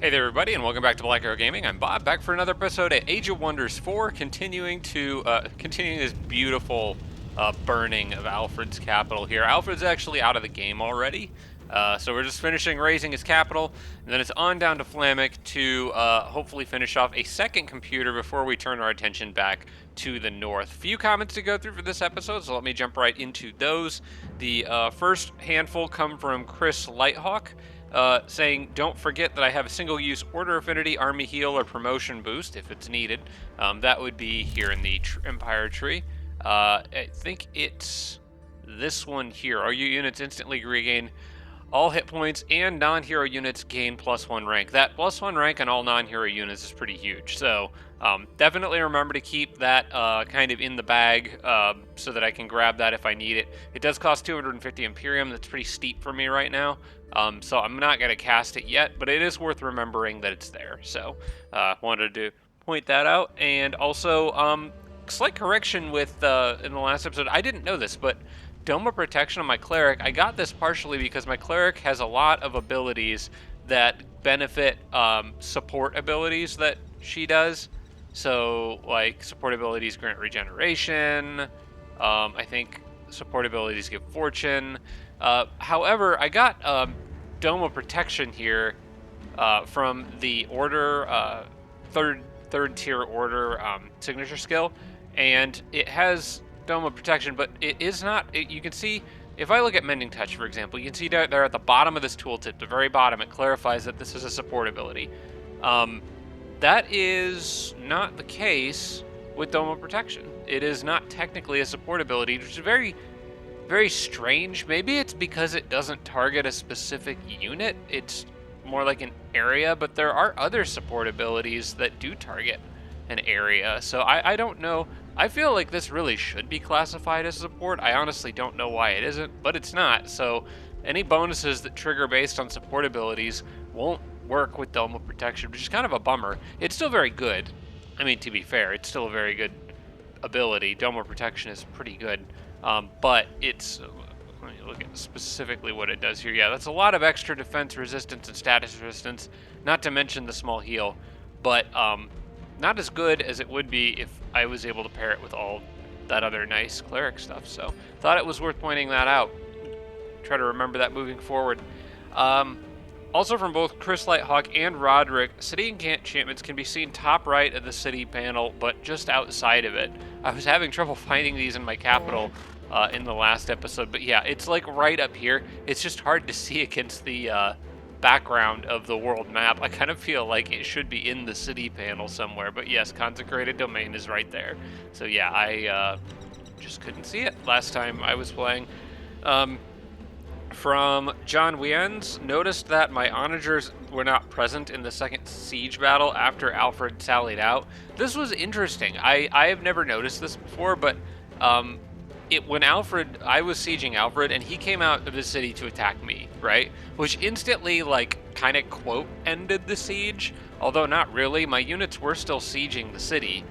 Hey there, everybody, and welcome back to Black Arrow Gaming. I'm Bob, back for another episode at Age of Wonders 4, continuing this beautiful burning of Alfred's capital here. Alfred's actually out of the game already, so we're just finishing raising his capital, and then it's on down to Fflammych to hopefully finish off a second computer before we turn our attention back to the north. Few comments to go through for this episode, so let me jump right into those. The first handful come from Chris Lighthawk. Saying, don't forget that I have a single-use order affinity, army heal, or promotion boost if it's needed. That would be here in the Empire tree. I think it's this one here. All your units instantly regain all hit points, and non-hero units gain +1 rank. That +1 rank on all non-hero units is pretty huge. So definitely remember to keep that kind of in the bag so that I can grab that if I need it. It does cost 250 Imperium. That's pretty steep for me right now. So I'm not going to cast it yet, but it is worth remembering that it's there. So wanted to point that out. And also, slight correction with in the last episode, I didn't know this, but Dome of Protection on my Cleric, I got this partially because my Cleric has a lot of abilities that benefit support abilities that she does. So, like, support abilities grant regeneration. I think support abilities give fortune. However, I got Dome of Protection here from the order, third tier order signature skill, and it has Dome of Protection, but it is not. You can see if I look at Mending Touch, for example, you can see there at the bottom of this tooltip, the very bottom, it clarifies that this is a support ability. That is not the case with Dome of Protection. It is not technically a support ability, which is very strange. Maybe it's because it doesn't target a specific unit. It's more like an area, but there are other support abilities that do target an area. So I don't know. I feel like this really should be classified as support. I honestly don't know why it isn't, but it's not. So any bonuses that trigger based on support abilities won't work with Dome of Protection, which is kind of a bummer. It's still very good. I mean, to be fair, it's still a very good ability. Dome of Protection is pretty good. But it's, let me look at specifically what it does here. Yeah, that's a lot of extra defense resistance and status resistance, not to mention the small heal, but not as good as it would be if I was able to pair it with all that other nice cleric stuff. So thought it was worth pointing that out. Try to remember that moving forward. Also from both Chris Lighthawk and Roderick, city enchantments can be seen top right of the city panel, but just outside of it. I was having trouble finding these in my capital in the last episode, but yeah, it's like right up here. It's just hard to see against the background of the world map. I kind of feel like it should be in the city panel somewhere, but yes, Consecrated Domain is right there. So yeah, I just couldn't see it last time I was playing. From John Wiens, noticed that my onagers were not present in the second siege battle after Alfred sallied out. This was interesting. I have never noticed this before, but when I was sieging Alfred, and he came out of the city to attack me, right? Which instantly, like, kind of quote ended the siege, although not really. My units were still sieging the city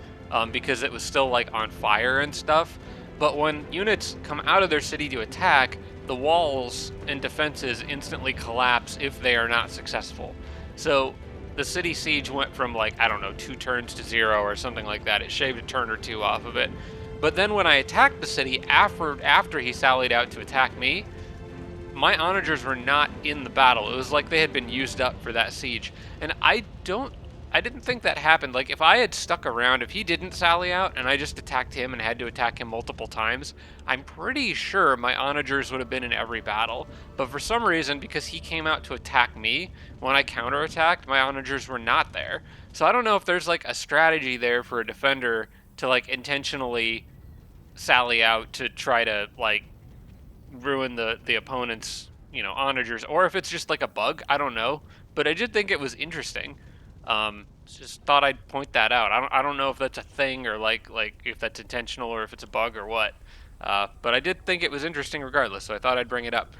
because it was still like on fire and stuff. But when units come out of their city to attack, the walls and defenses instantly collapse if they are not successful. So the city siege went from, like, I don't know, 2 turns to 0 or something like that. It shaved a turn or 2 off of it. But then when I attacked the city after he sallied out to attack me, my onagers were not in the battle. It was like they had been used up for that siege. And I didn't think that happened. Like, if I had stuck around, if he didn't sally out and I just attacked him and had to attack him multiple times, I'm pretty sure my onagers would have been in every battle. But for some reason, because he came out to attack me, when I counterattacked, my onagers were not there. So I don't know if there's, like, a strategy there for a defender to, like, intentionally sally out to try to, like, ruin the opponent's, onagers, or if it's just like a bug. I don't know. But I did think it was interesting. Just thought I'd point that out. I don't know if that's a thing or like if that's intentional or if it's a bug or what. But I did think it was interesting regardless, so I thought I'd bring it up.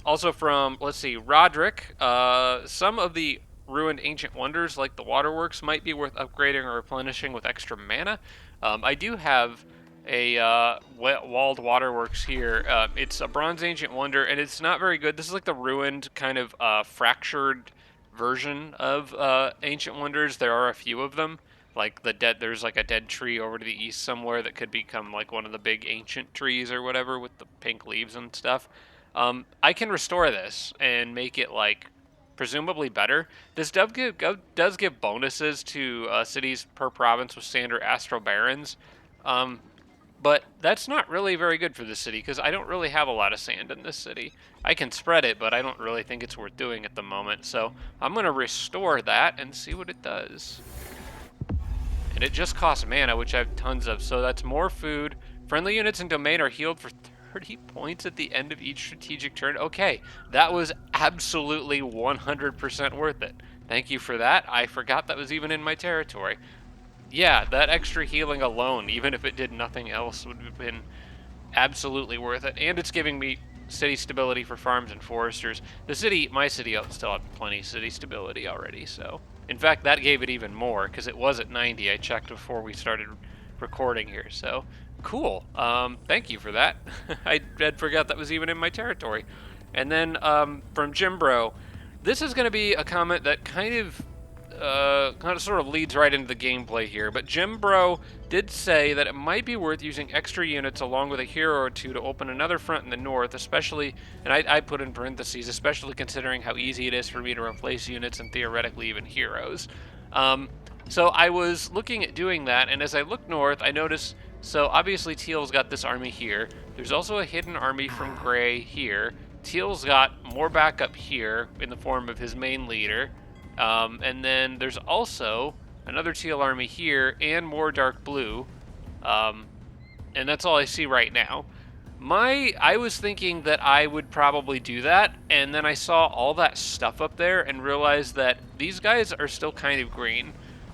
Also from, let's see, Roderick, some of the ruined ancient wonders like the waterworks might be worth upgrading or replenishing with extra mana. I do have a walled waterworks here. It's a bronze ancient wonder, and it's not very good. This is like the ruined kind of fractured version of Ancient Wonders. There are a few of them. Like there's like a dead tree over to the east somewhere that could become like one of the big ancient trees or whatever with the pink leaves and stuff. I can restore this and make it like presumably better. This does give bonuses to cities per province with standard astral barons. Um, but that's not really very good for the city because I don't really have a lot of sand in this city. I can spread it, but I don't really think it's worth doing at the moment. So I'm going to restore that and see what it does. And it just costs mana, which I have tons of. So that's more food. Friendly units in domain are healed for 30 points at the end of each strategic turn. Okay, that was absolutely 100% worth it. Thank you for that. I forgot that was even in my territory. Yeah, that extra healing alone, even if it did nothing else, would have been absolutely worth it. And it's giving me city stability for farms and foresters. My city still have plenty of city stability already, so. In fact, that gave it even more, because it was at 90. I checked before we started recording here, so. Cool. Thank you for that. I had forgot that was even in my territory. And then from Jimbro, this is going to be a comment that kind of sort of leads right into the gameplay here, but Jimbro did say that it might be worth using extra units along with a hero or two to open another front in the north, especially, and I put in parentheses, especially considering how easy it is for me to replace units and theoretically even heroes. So I was looking at doing that, and as I look north, I noticed, so obviously Teal's got this army here. There's also a hidden army from Gray here. Teal's got more backup here in the form of his main leader. And then there's also another teal army here and more dark blue. And that's all I see right now. I was thinking that I would probably do that, and then I saw all that stuff up there and realized that these guys are still kind of green.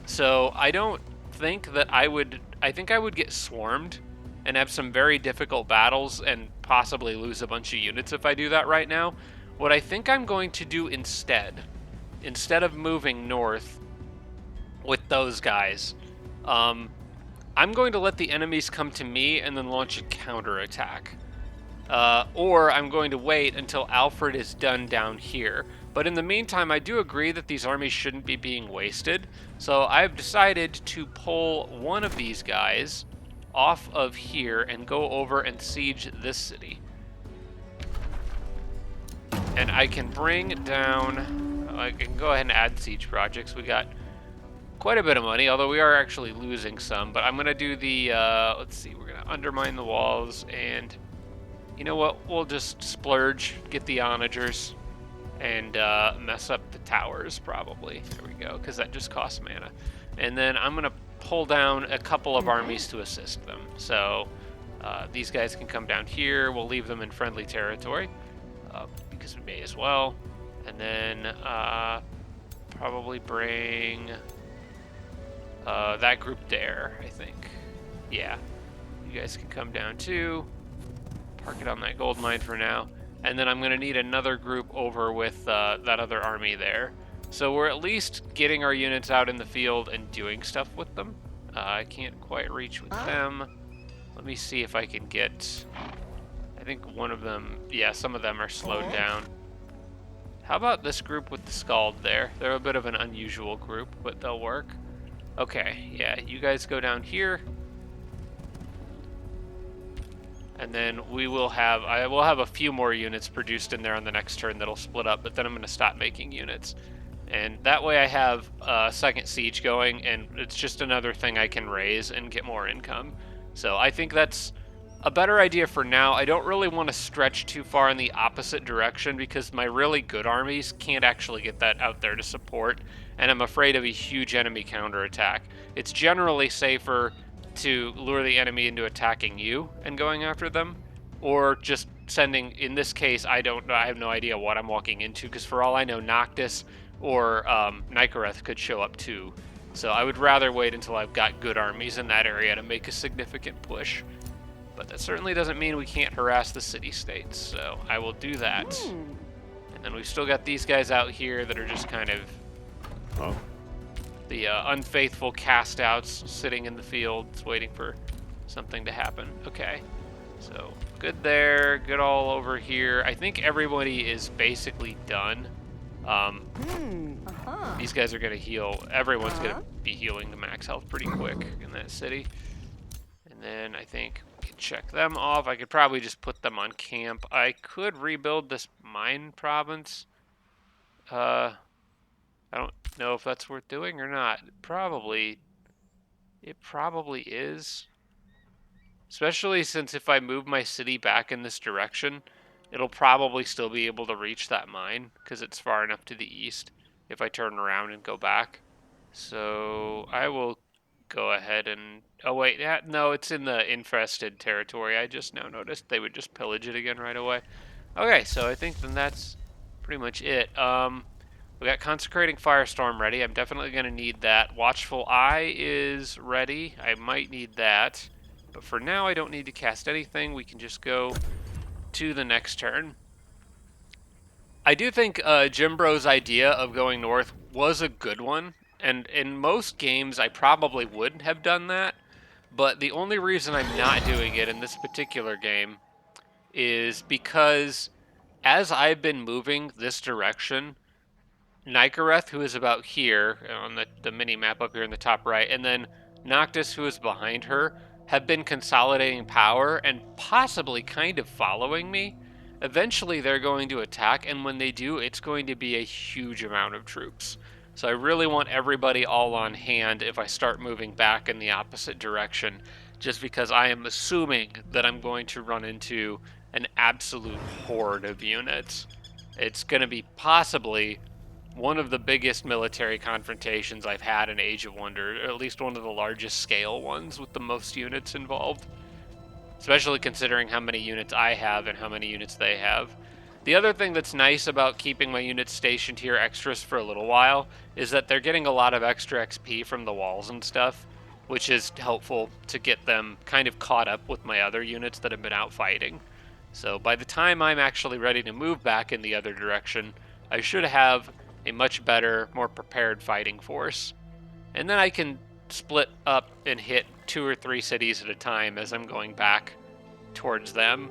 So I don't think that I think I would get swarmed and have some very difficult battles and possibly lose a bunch of units if I do that right now. What I think I'm going to do instead of moving north with those guys, I'm going to let the enemies come to me and then launch a counterattack. Or I'm going to wait until Alfred is done down here. But in the meantime, I do agree that these armies shouldn't be being wasted. So I've decided to pull one of these guys off of here and go over and siege this city. And I can bring down... I can go ahead and add siege projects. We got quite a bit of money, although we are actually losing some. But I'm going to do the, let's see, we're going to undermine the walls. And you know what? We'll just splurge, get the onagers, and mess up the towers probably. There we go, because that just costs mana. And then I'm going to pull down a couple of armies to assist them. So these guys can come down here. We'll leave them in friendly territory because we may as well. And then probably bring that group there, I think. Yeah. You guys can come down too. Park it on that gold mine for now. And then I'm going to need another group over with that other army there. So we're at least getting our units out in the field and doing stuff with them. I can't quite reach with them. Let me see if I can get... I think one of them... Yeah, some of them are slowed down. How about this group with the Scald there? They're a bit of an unusual group, but they'll work. Okay, yeah, you guys go down here. And then I will have a few more units produced in there on the next turn that'll split up, but then I'm going to stop making units. And that way I have a second siege going, and it's just another thing I can raise and get more income. So I think that's a better idea for now. I don't really want to stretch too far in the opposite direction because my really good armies can't actually get that out there to support, and I'm afraid of a huge enemy counterattack. It's generally safer to lure the enemy into attacking you and going after them, or just sending, in this case, I have no idea what I'm walking into, because for all I know, Noctis or Nicoreth could show up too. So I would rather wait until I've got good armies in that area to make a significant push. But that certainly doesn't mean we can't harass the city-states, so I will do that. And then we've still got these guys out here that are just kind of the unfaithful cast-outs sitting in the fields waiting for something to happen. Okay, so good there, good all over here. I think everybody is basically done. These guys are going to heal. Everyone's going to be healing to max health pretty quick in that city. And then I think we can check them off. I could probably just put them on camp. I could rebuild this mine province. I don't know if that's worth doing or not. It probably is. Especially since if I move my city back in this direction, it'll probably still be able to reach that mine because it's far enough to the east if I turn around and go back. So I will go ahead and... Oh, wait. No, it's in the infested territory. I just now noticed they would just pillage it again right away. Okay, so I think then that's pretty much it. We got Consecrating Firestorm ready. I'm definitely going to need that. Watchful Eye is ready. I might need that. But for now, I don't need to cast anything. We can just go to the next turn. I do think Jimbro's idea of going north was a good one. And in most games, I probably would have done that. But the only reason I'm not doing it in this particular game is because as I've been moving this direction, Nikareth, who is about here on the mini map up here in the top right, and then Noctis, who is behind her, have been consolidating power and possibly kind of following me. Eventually, they're going to attack, and when they do, it's going to be a huge amount of troops. So I really want everybody all on hand if I start moving back in the opposite direction, just because I am assuming that I'm going to run into an absolute horde of units. It's going to be possibly one of the biggest military confrontations I've had in Age of Wonder, or at least one of the largest scale ones with the most units involved, especially considering how many units I have and how many units they have. The other thing that's nice about keeping my units stationed here extras for a little while is that they're getting a lot of extra XP from the walls and stuff, which is helpful to get them kind of caught up with my other units that have been out fighting. So by the time I'm actually ready to move back in the other direction, I should have a much better, more prepared fighting force. And then I can split up and hit 2 or 3 cities at a time as I'm going back towards them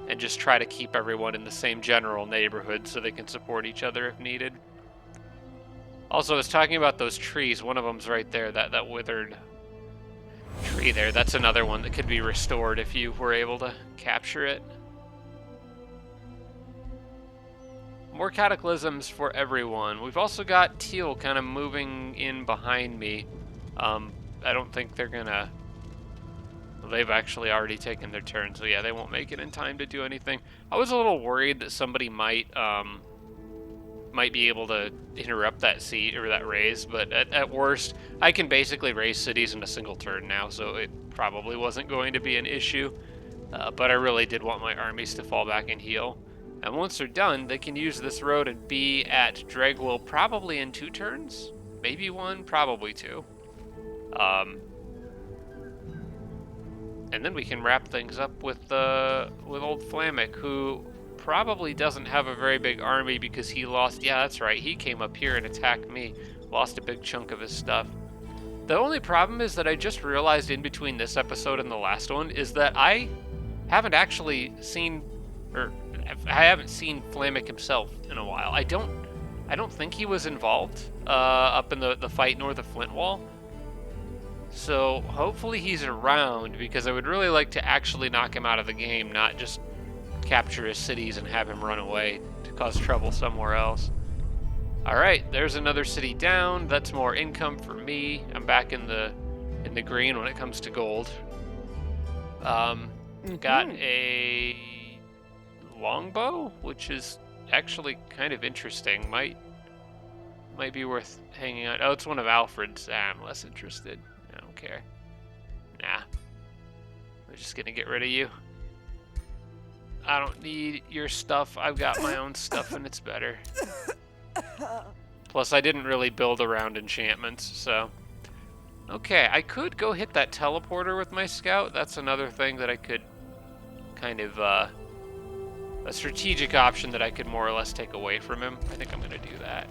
and just try to keep everyone in the same general neighborhood so they can support each other if needed. Also, I was talking about those trees. One of them's right there, that withered tree there. That's another one that could be restored if you were able to capture it. More cataclysms for everyone. We've also got Teal kind of moving in behind me. I don't think they're gonna... Well, they've actually already taken their turn, so yeah, they won't make it in time to do anything. I was a little worried that somebody might be able to interrupt that siege or that raise, but at worst, I can basically raise cities in a single turn now, so it probably wasn't going to be an issue. But I really did want my armies to fall back and heal. And once they're done, they can use this road and be at Dragwell probably in 2 turns? Maybe 1, probably 2. And then we can wrap things up with old Fflammych, who probably doesn't have a very big army because he lost... Yeah, that's right, he came up here and attacked me. Lost a big chunk of his stuff. The only problem is that I just realized in between this episode and the last one is that I haven't actually seen... I haven't seen Fflammych himself in a while. I don't think he was involved up in the fight north of Flintwall. So hopefully he's around, because I would really like to actually knock him out of the game, not just capture his cities and have him run away to cause trouble somewhere else. Alright, there's another city down. That's more income for me. I'm back in the green when it comes to gold. Got a longbow, which is actually kind of interesting. Might be worth hanging on. Oh, it's one of Alfred's. I'm less interested. I don't care. Nah. We're just gonna get rid of you. I don't need your stuff. I've got my own stuff and it's better. Plus, I didn't really build around enchantments, so... Okay, I could go hit that teleporter with my scout. That's another thing that I could kind of, a strategic option that I could more or less take away from him. I think I'm going to do that.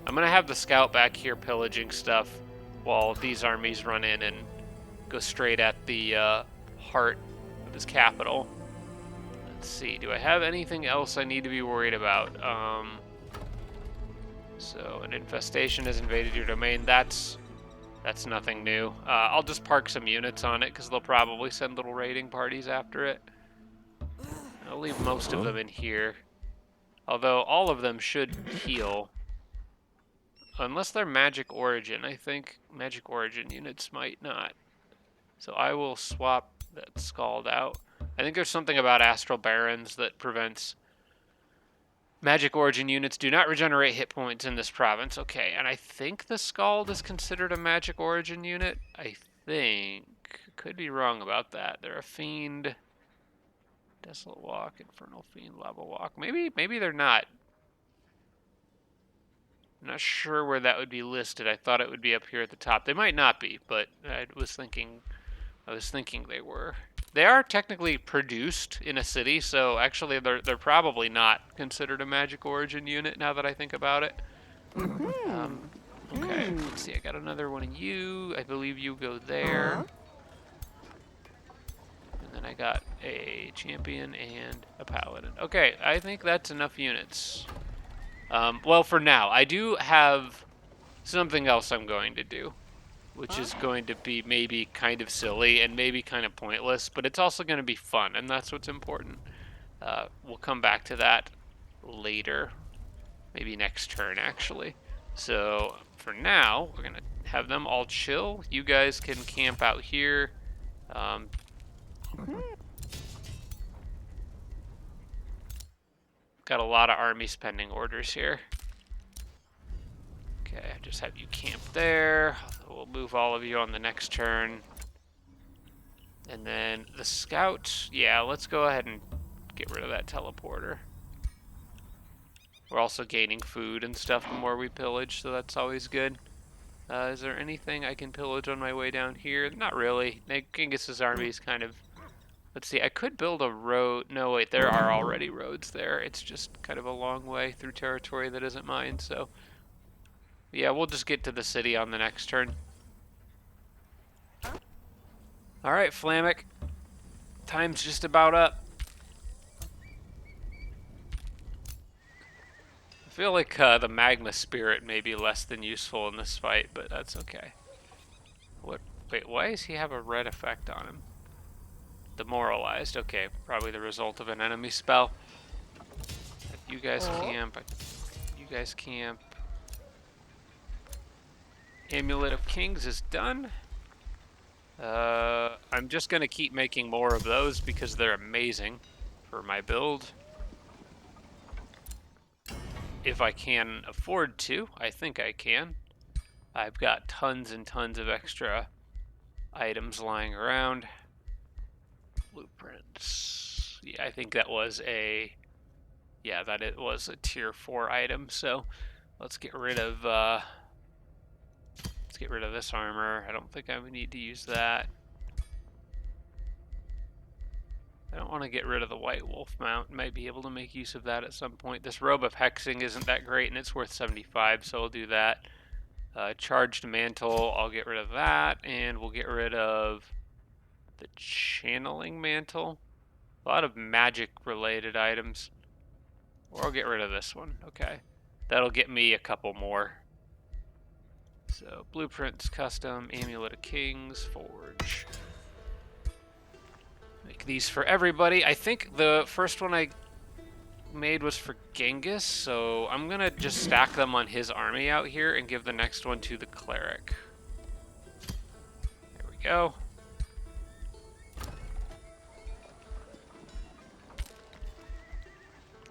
I'm going to have the scout back here pillaging stuff while these armies run in and go straight at the heart of his capital. Let's see, do I have anything else I need to be worried about? So an infestation has invaded your domain. That's nothing new. I'll just park some units on it because they'll probably send little raiding parties after it. I'll leave most of them in here. Although all of them should heal. Unless they're magic origin. I think magic origin units might not. So I will swap that Scald out. I think there's something about Astral Barons that prevents magic origin units do not regenerate hit points in this province. Okay, and I think the Scald is considered a magic origin unit. I think. Could be wrong about that. They're a fiend. Desolate Walk, Infernal Fiend, Lava Walk. Maybe they're not. I'm not sure where that would be listed. I thought it would be up here at the top. They might not be, but I was thinking they were. They are technically produced in a city, so actually they're probably not considered a magic origin unit now that I think about it. Okay, let's see. I got another one of you. I believe you go there. And then I got a champion and a paladin. Okay, I think that's enough units. Well, for now. I do have something else I'm going to do, which is going to be maybe kind of silly and maybe kind of pointless, but it's also going to be fun, and that's what's important. We'll come back to that later, maybe next turn, actually. So for now, we're going to have them all chill. You guys can camp out here. Got a lot of army spending orders here. Okay, I just have you camp there. We'll move all of you on the next turn. And then the scout, yeah, let's go ahead and get rid of that teleporter. We're also gaining food and stuff the more we pillage, so that's always good. Is there anything I can pillage on my way down here? Not really. Genghis's army is kind of... Let's see, I could build a road. No, wait, there are already roads there. It's just kind of a long way through territory that isn't mine, so... Yeah, we'll just get to the city on the next turn. Alright, Fflammych. Time's just about up. I feel like the magma spirit may be less than useful in this fight, but that's okay. What? Wait, why does he have a red effect on him? Demoralized. Okay, probably the result of an enemy spell. You guys camp. You guys camp. Amulet of Kings is done. I'm just going to keep making more of those because they're amazing for my build. If I can afford to, I think I can. I've got tons and tons of extra items lying around. Blueprints. Yeah, I think that was a... Yeah, that it was a tier 4 item, so let's get rid of... Let's get rid of this armor. I don't think I would need to use that. I don't want to get rid of the White Wolf mount. Might be able to make use of that at some point. This robe of hexing isn't that great, and it's worth 75, so we'll do that. Charged mantle, I'll get rid of that, and we'll get rid of the channeling mantle. A lot of magic-related items. Or I'll get rid of this one. Okay. That'll get me a couple more. So, blueprints, custom, amulet of kings, forge. Make these for everybody. I think the first one I made was for Genghis, so I'm gonna just stack them on his army out here and give the next one to the cleric. There we go.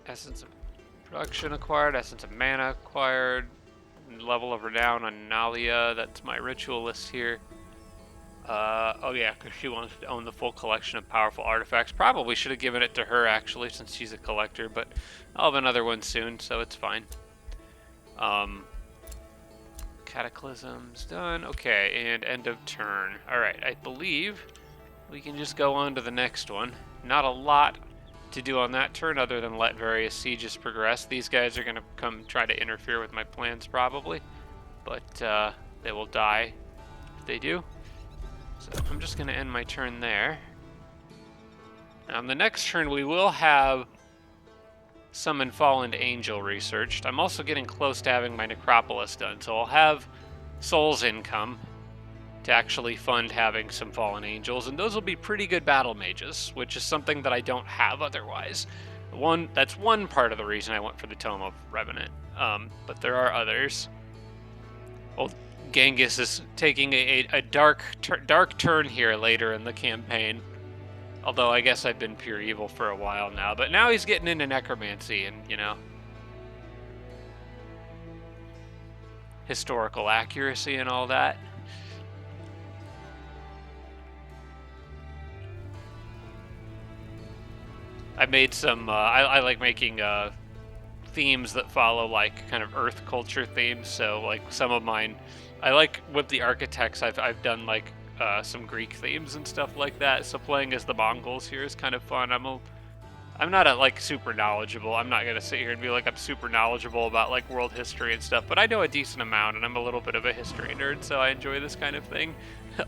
Essence of production acquired, essence of mana acquired, level of renown on Nalia. That's my ritual list here. Oh yeah, because she wants to own the full collection of powerful artifacts. Probably should have given it to her actually, since she's a collector, but I'll have another one soon, so it's fine. Cataclysm's done. Okay, and end of turn. Alright, I believe we can just go on to the next one. Not a lot to do on that turn other than let various sieges progress. These guys are going to come try to interfere with my plans probably, but they will die if they do. So I'm just going to end my turn there. Now on the next turn we will have Summon Fallen Angel researched. I'm also getting close to having my Necropolis done, so I'll have Souls income to actually fund having some Fallen Angels, and those will be pretty good battle mages, which is something that I don't have otherwise. That's one part of the reason I went for the Tome of Revenant, but there are others. Well, Genghis is taking a dark turn here later in the campaign. Although I guess I've been pure evil for a while now, but now he's getting into necromancy and, you know, historical accuracy and all that. I made some, I like making themes that follow like kind of earth culture themes. So like some of mine, I like with the architects, I've done like some Greek themes and stuff like that. So playing as the Mongols here is kind of fun. I'm not like super knowledgeable. I'm not gonna sit here and be like I'm super knowledgeable about like world history and stuff, but I know a decent amount, and I'm a little bit of a history nerd, so I enjoy this kind of thing.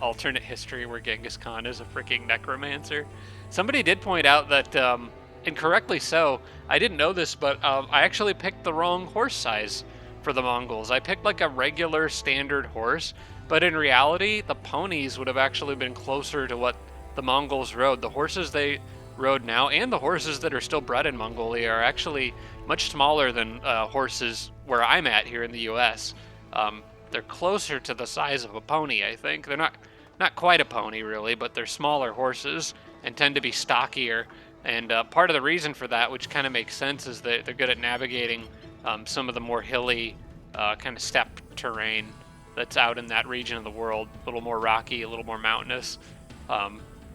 Alternate history where Genghis Khan is a freaking necromancer. Somebody did point out that, and correctly so, I didn't know this, but I actually picked the wrong horse size for the Mongols. I picked like a regular standard horse, but in reality, the ponies would have actually been closer to what the Mongols rode. The horses they rode now, and the horses that are still bred in Mongolia, are actually much smaller than horses where I'm at here in the U.S. They're closer to the size of a pony, I think. They're not quite a pony, really, but they're smaller horses and tend to be stockier. And part of the reason for that, which kind of makes sense, is that they're good at navigating some of the more hilly kind of steppe terrain that's out in that region of the world. A little more rocky, a little more mountainous,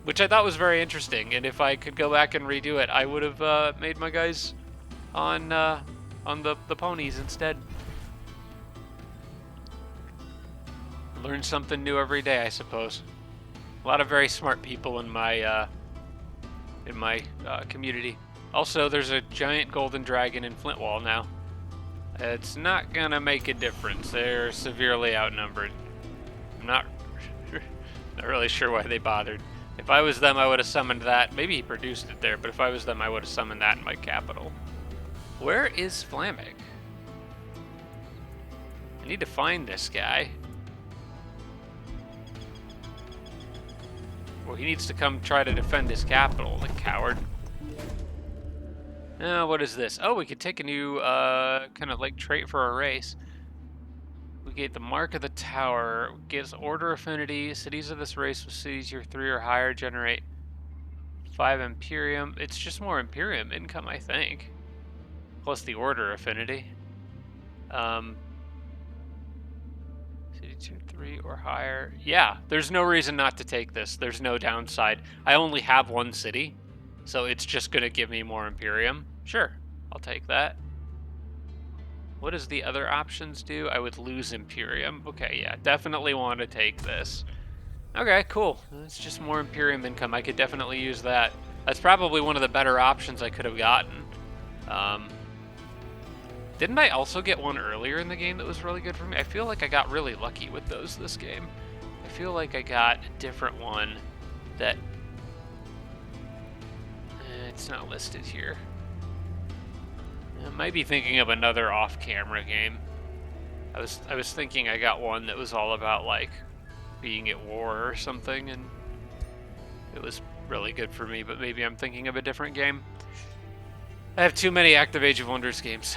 which I thought was very interesting. And if I could go back and redo it, I would have made my guys on the ponies instead. Learn something new every day, I suppose. A lot of very smart people in my community. Also, there's a giant golden dragon in Flintwall now. It's not gonna make a difference. They're severely outnumbered. I'm not really sure why they bothered. If I was them, I would have summoned that. Maybe he produced it there, but if I was them, I would have summoned that in my capital. Where is Fflammych? I need to find this guy. Well, he needs to come try to defend his capital, the coward. What is this? Oh, we could take a new kind of like trait for a race. We get the Mark of the Tower. Gives order affinity. Cities of this race with cities tier 3 or higher generate 5 Imperium. It's just more Imperium income, I think. Plus the order affinity. City tier 3 or higher. Yeah, there's no reason not to take this. There's no downside. I only have one city, so it's just going to give me more Imperium. Sure, I'll take that. What does the other options do? I would lose Imperium. Okay, yeah, definitely want to take this. Okay, cool. It's just more Imperium income. I could definitely use that. That's probably one of the better options I could have gotten. Didn't I also get one earlier in the game that was really good for me? I feel like I got really lucky with those this game. I feel like I got a different one that... it's not listed here. I might be thinking of another off-camera game. I was thinking I got one that was all about like being at war or something, and it was really good for me, but maybe I'm thinking of a different game. I have too many active Age of Wonders games.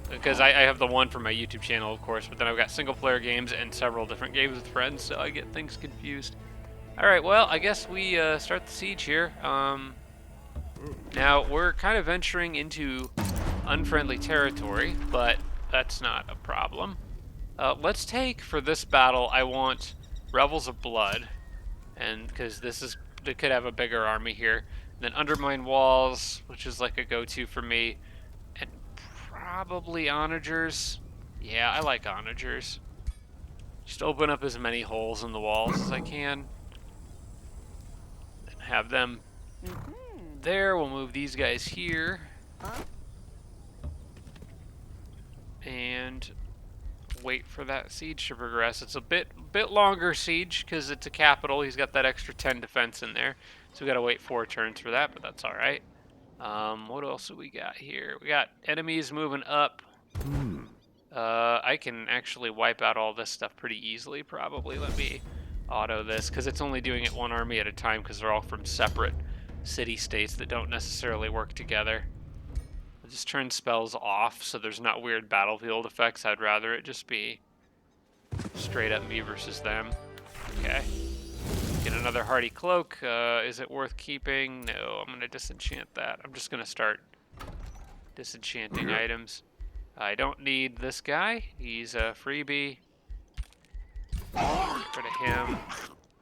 Because I have the one for my YouTube channel, of course, but then I've got single-player games and several different games with friends, so I get things confused. Alright, well, I guess we start the siege here. Now, we're kind of venturing into unfriendly territory, but that's not a problem. Let's take, for this battle, I want Revels of Blood, and because they could have a bigger army here. And then Undermine Walls, which is like a go-to for me, and probably Onagers. Yeah, I like Onagers. Just open up as many holes in the walls as I can, and have them there. We'll move these guys here. And wait for that siege to progress. It's a bit longer siege because it's a capital. He's got that extra 10 defense in there, so we got to wait 4 turns for that, but that's all right. What else do we got here? We got enemies moving up. I can actually wipe out all this stuff pretty easily, probably. Let me auto this, because it's only doing it one army at a time, because they're all from separate city-states that don't necessarily work together. I'll just turn spells off, so there's not weird battlefield effects. I'd rather it just be straight up me versus them. Okay. Get another hardy cloak. Is it worth keeping? No, I'm going to disenchant that. I'm just going to start disenchanting items. I don't need this guy. He's a freebie. Get rid of him.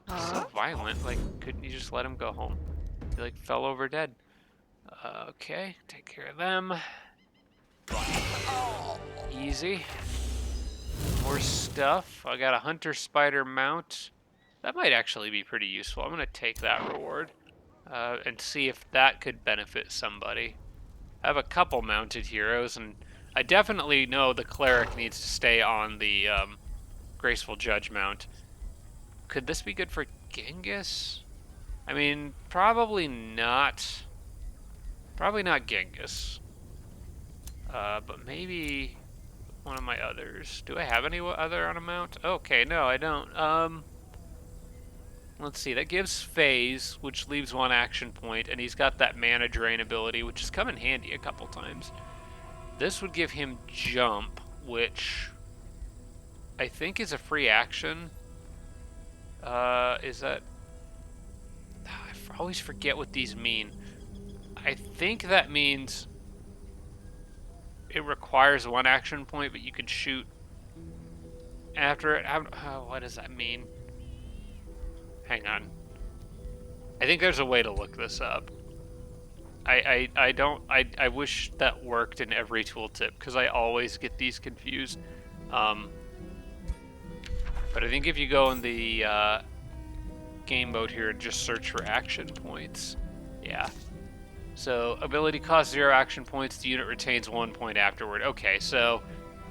So violent. Like, couldn't you just let him go home? He like fell over dead. Okay, take care of them. Easy. More stuff. I got a hunter spider mount. That might actually be pretty useful. I'm gonna take that reward and see if that could benefit somebody. I have a couple mounted heroes, and I definitely know the cleric needs to stay on the graceful judge mount. Could this be good for Genghis? I mean, probably not. Probably not Genghis. But maybe one of my others. Do I have any other on a mount? Okay, no, I don't. Let's see, that gives phase, which leaves one action point, and he's got that mana drain ability, which has come in handy a couple times. This would give him jump, which I think is a free action. Is that... I always forget what these mean. I think that means it requires one action point, but you can shoot after it. What does that mean? Hang on. I think there's a way to look this up. I wish that worked in every tooltip, because I always get these confused. But I think if you go in the game mode here and just search for action points, yeah. So ability costs 0 action points. The unit retains 1 point afterward. Okay, so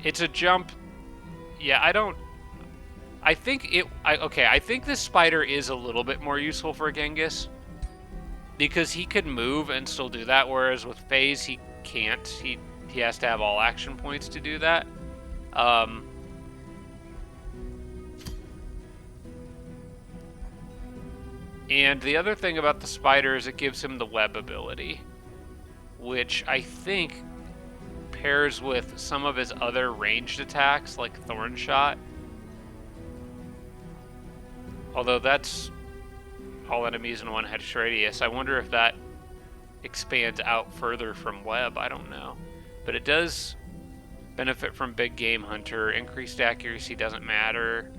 it's a jump. Yeah, I think this spider is a little bit more useful for Genghis, because he could move and still do that, whereas with phase he can't. He has to have all action points to do that. And the other thing about the spider is it gives him the web ability, which I think pairs with some of his other ranged attacks, like Thorn Shot. Although that's all enemies in 1 hedge radius. I wonder if that expands out further from web. I don't know. But it does benefit from Big Game Hunter. Increased accuracy doesn't matter.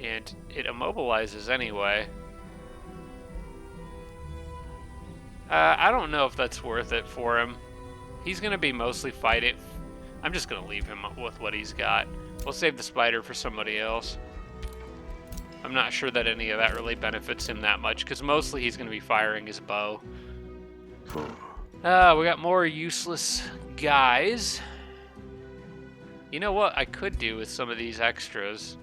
And it immobilizes anyway. I don't know if that's worth it for him. He's going to be mostly fighting. I'm just going to leave him with what he's got. We'll save the spider for somebody else. I'm not sure that any of that really benefits him that much, because mostly he's going to be firing his bow. We got more useless guys. You know what I could do with some of these extras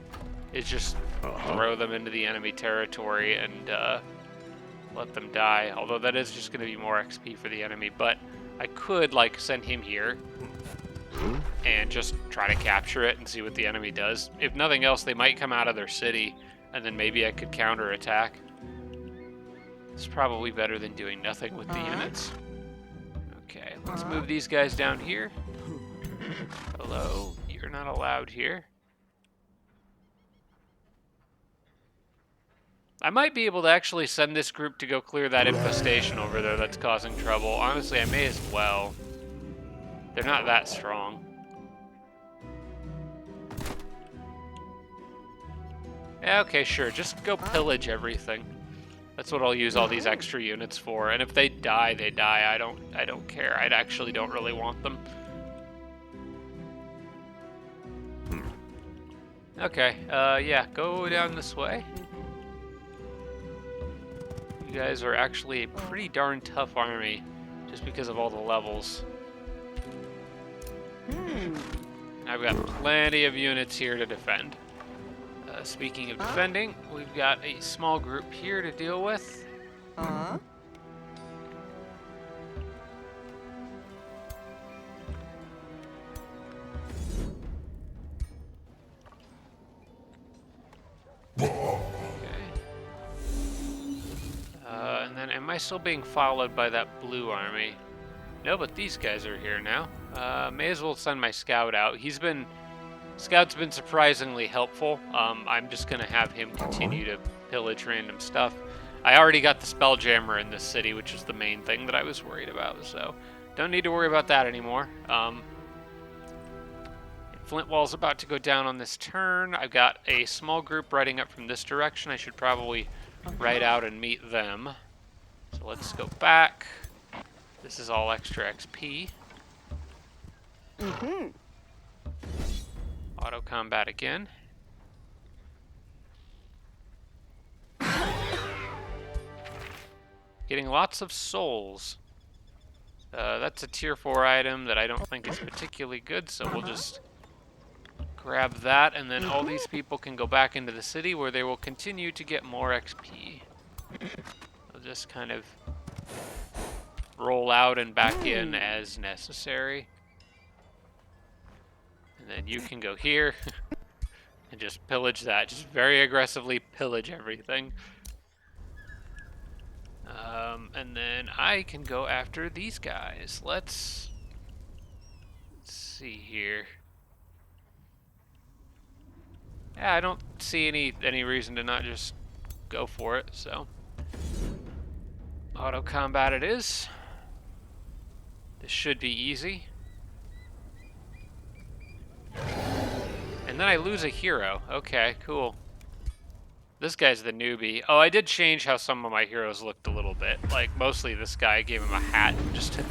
is just throw them into the enemy territory and let them die. Although that is just going to be more XP for the enemy. But I could, like, send him here and just try to capture it and see what the enemy does. If nothing else, they might come out of their city, and then maybe I could counterattack. It's probably better than doing nothing with the units. Okay, let's move these guys down here. Hello, you're not allowed here. I might be able to actually send this group to go clear that infestation over there that's causing trouble. Honestly, I may as well. They're not that strong. Yeah, okay, sure. Just go pillage everything. That's what I'll use all these extra units for. And if they die, they die. I don't care. I actually don't really want them. Okay, yeah, go down this way. You guys are actually a pretty darn tough army, just because of all the levels. I've got plenty of units here to defend. Speaking of defending, we've got a small group here to deal with. And then, am I still being followed by that blue army? No, but these guys are here now. May as well send my scout out. Scout's been surprisingly helpful. I'm just gonna have him continue to pillage random stuff. I already got the Spelljammer in this city, which is the main thing that I was worried about, so don't need to worry about that anymore. Flint Wall's about to go down on this turn. I've got a small group riding up from this direction. I should probably ride out and meet them. So let's go back. This is all extra XP. Auto combat again. Getting lots of souls. That's a tier 4 item that I don't think is particularly good, so we'll just grab that, and then all these people can go back into the city where they will continue to get more XP. I'll just kind of roll out and back in as necessary. And then you can go here and just pillage that. Just very aggressively pillage everything. And then I can go after these guys. Let's see here. Yeah, I don't see any reason to not just go for it, so auto combat it is. This should be easy. And then I lose a hero. Okay, cool. This guy's the newbie. Oh, I did change how some of my heroes looked a little bit. Like, mostly this guy, gave him a hat just to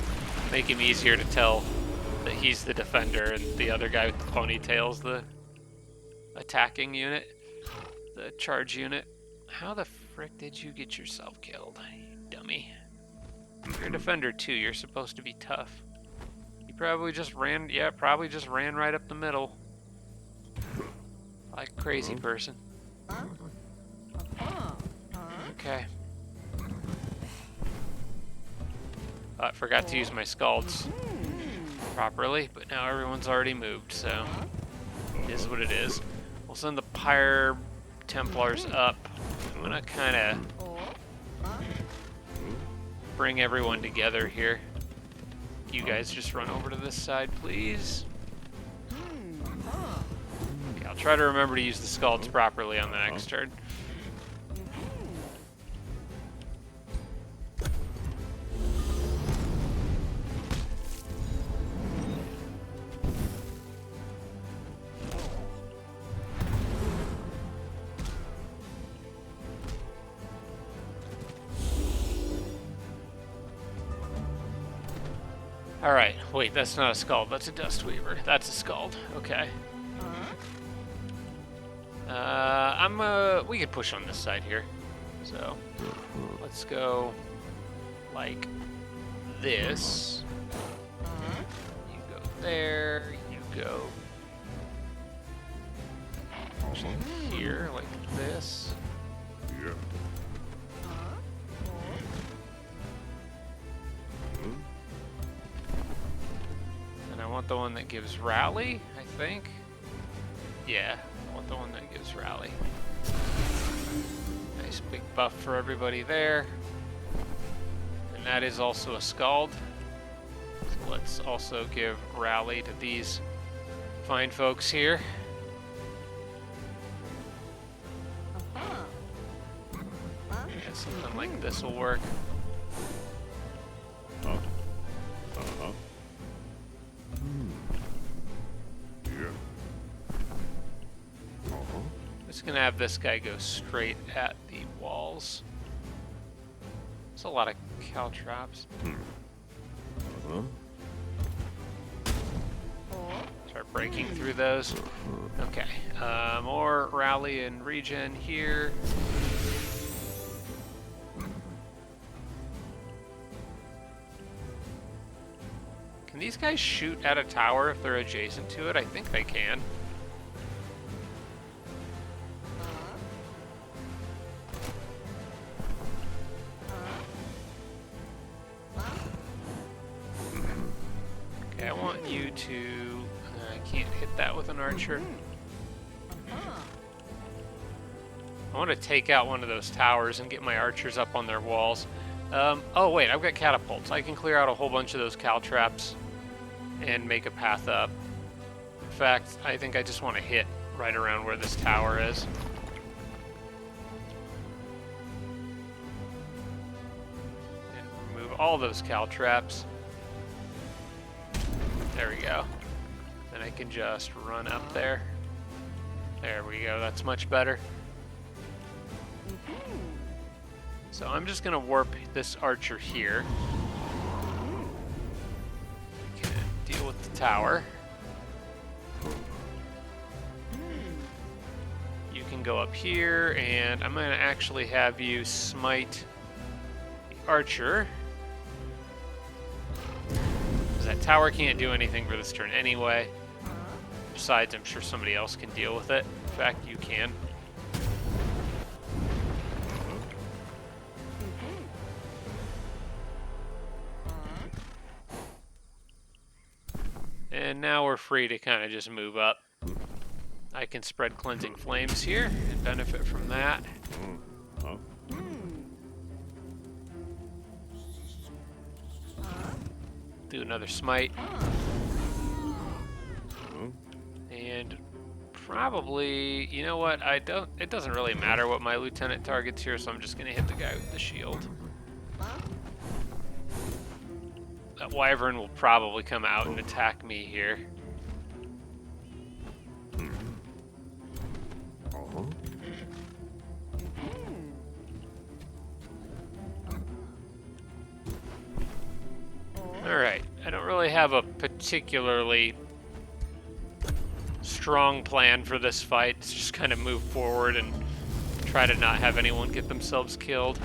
make him easier to tell that he's the defender, and the other guy with the ponytail's the attacking unit, the charge unit. How the frick did you get yourself killed, you dummy? You're a defender too, you're supposed to be tough. You probably just ran, yeah, probably just ran right up the middle. Like a crazy person. Okay. I forgot to use my scalds properly, but now everyone's already moved, so it is what it is. We'll send the Pyre Templars up. I'm gonna kind of bring everyone together here. You guys just run over to this side, please. Okay, I'll try to remember to use the scalds properly on the next turn. Alright, wait, that's not a Scald, that's a Dustweaver. That's a Scald, okay. We could push on this side here. So, let's go like this. You go there, you go here, like this. Yeah. And I want the one that gives rally, I think. Yeah, I want the one that gives rally. Nice big buff for everybody there. And that is also a Scald. So let's also give rally to these fine folks here. Yeah, something like this will work. Just gonna have this guy go straight at the walls. There's a lot of caltrops. Start breaking through those. Okay, more rally and regen here. Can these guys shoot at a tower if they're adjacent to it? I think they can. you to... I can't hit that with an archer. I want to take out one of those towers and get my archers up on their walls. Oh wait, I've got catapults. I can clear out a whole bunch of those caltraps and make a path up. In fact, I think I just want to hit right around where this tower is. And remove all those caltraps. There we go. Then I can just run up there. There we go, that's much better. So I'm just gonna warp this archer here. Okay, deal with the tower. You can go up here, and I'm gonna actually have you smite the archer. Because that tower can't do anything for this turn anyway. Besides, I'm sure somebody else can deal with it. In fact, you can. And now we're free to kind of just move up. I can spread cleansing flames here and benefit from that. Do another smite. And probably, you know what, it doesn't really matter what my lieutenant targets here, so I'm just gonna hit the guy with the shield. That wyvern will probably come out and attack me here. Alright, I don't really have a particularly strong plan for this fight. It's just kind of move forward and try to not have anyone get themselves killed.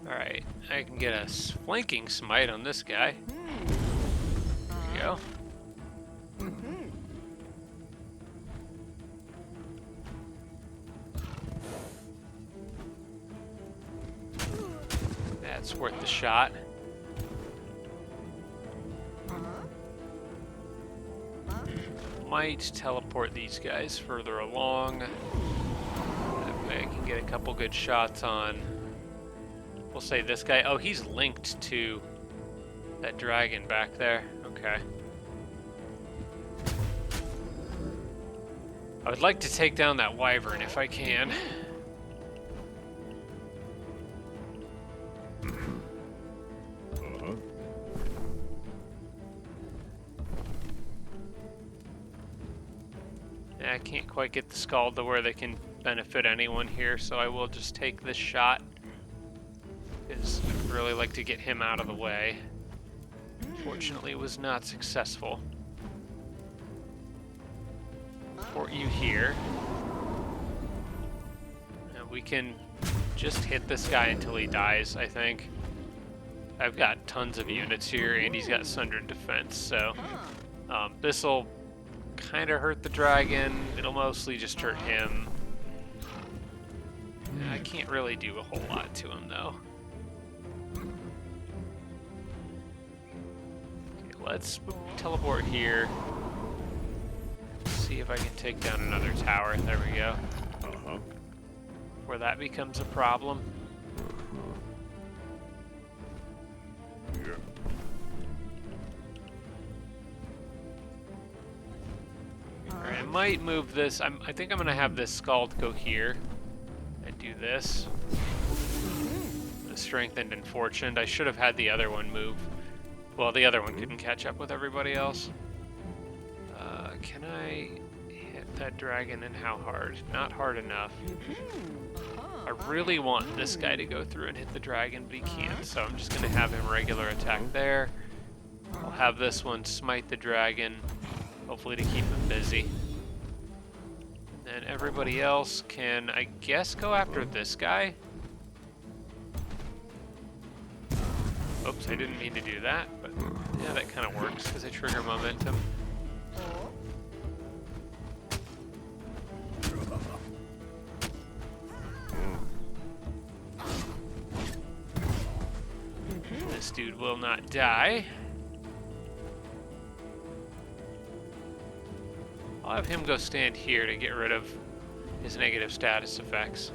Alright, I can get a flanking smite on this guy. There we go. That's worth the shot. Might teleport these guys further along. That way I can get a couple good shots on, we'll say this guy. Oh, he's linked to that dragon back there. Okay. I would like to take down that wyvern if I can. I can't quite get the Scald to where they can benefit anyone here, so I will just take this shot. Because I'd really like to get him out of the way. Unfortunately, it was not successful. Port you here. And we can just hit this guy until he dies, I think. I've got tons of units here, and he's got Sundered Defense, so this'll kind of hurt the dragon. It'll mostly just hurt him. I can't really do a whole lot to him, though. Okay, let's teleport here. See if I can take down another tower. There we go. Where that becomes a problem. Alright, I might move this. I think I'm going to have this Scald go here and do this. The Strengthened and Fortuned. I should have had the other one move. Well, the other one couldn't catch up with everybody else. Can I hit that dragon, and how hard? Not hard enough. I really want this guy to go through and hit the dragon, but he can't, so I'm just going to have him regular attack there. I'll have this one smite the dragon, hopefully to keep him busy. And everybody else can, I guess, go after this guy. Oops, I didn't mean to do that, but yeah, that kind of works because I trigger momentum. This dude will not die. I'll have him go stand here to get rid of his negative status effects.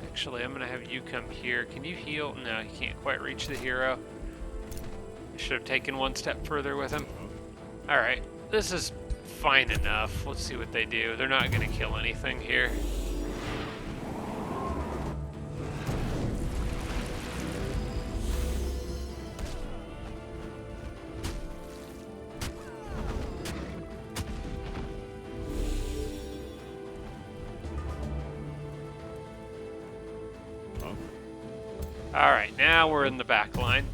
Actually, I'm gonna have you come here. Can you heal? No, you can't quite reach the hero. I should have taken one step further with him. Alright, this is fine enough. Let's see what they do. They're not gonna kill anything here. Alright, now we're in the back line.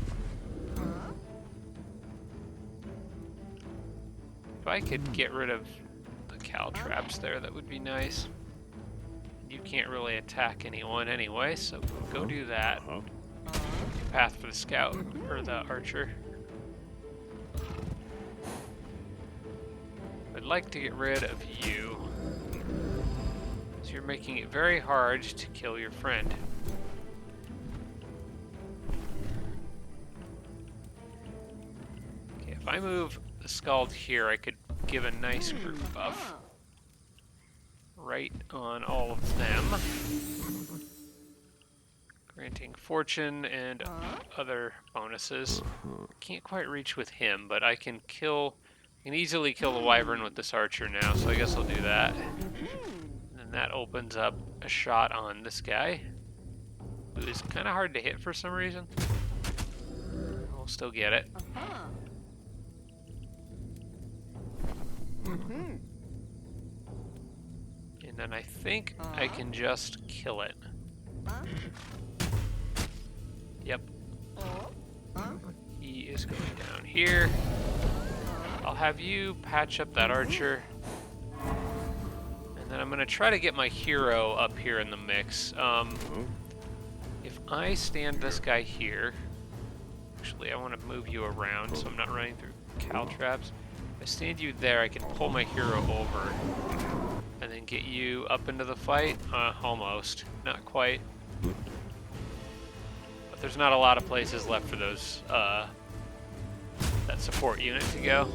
If I could get rid of the cow traps there, that would be nice. You can't really attack anyone anyway, so go do that. Path for the scout, or the archer. I'd like to get rid of you. So you're making it very hard to kill your friend. If I move the Scald here, I could give a nice group buff right on all of them. Granting fortune and other bonuses. Can't quite reach with him, but I can easily kill the wyvern with this archer now, so I guess I'll do that. And then that opens up a shot on this guy, who is kind of hard to hit for some reason. We'll still get it. And then I think I can just kill it. Yep. He is going down here. I'll have you patch up that archer. And then I'm going to try to get my hero up here in the mix. If I stand this guy here... Actually, I want to move you around so I'm not running through cow traps. If I stand you there, I can pull my hero over and then get you up into the fight. Almost. Not quite. But there's not a lot of places left for those, that support unit to go.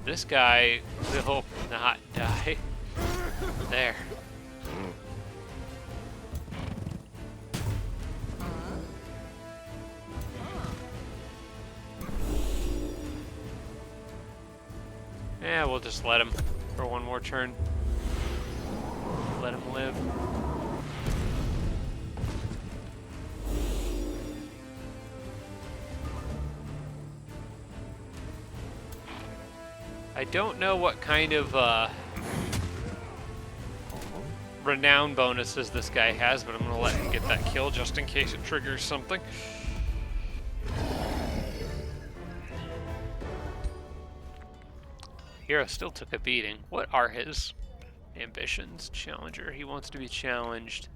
This guy will not die. There. Yeah, we'll just let him for one more turn. Let him live. I don't know what kind of renown bonuses this guy has, but I'm going to let him get that kill just in case it triggers something. Hero still took a beating. What are his ambitions? Challenger. He wants to be challenged.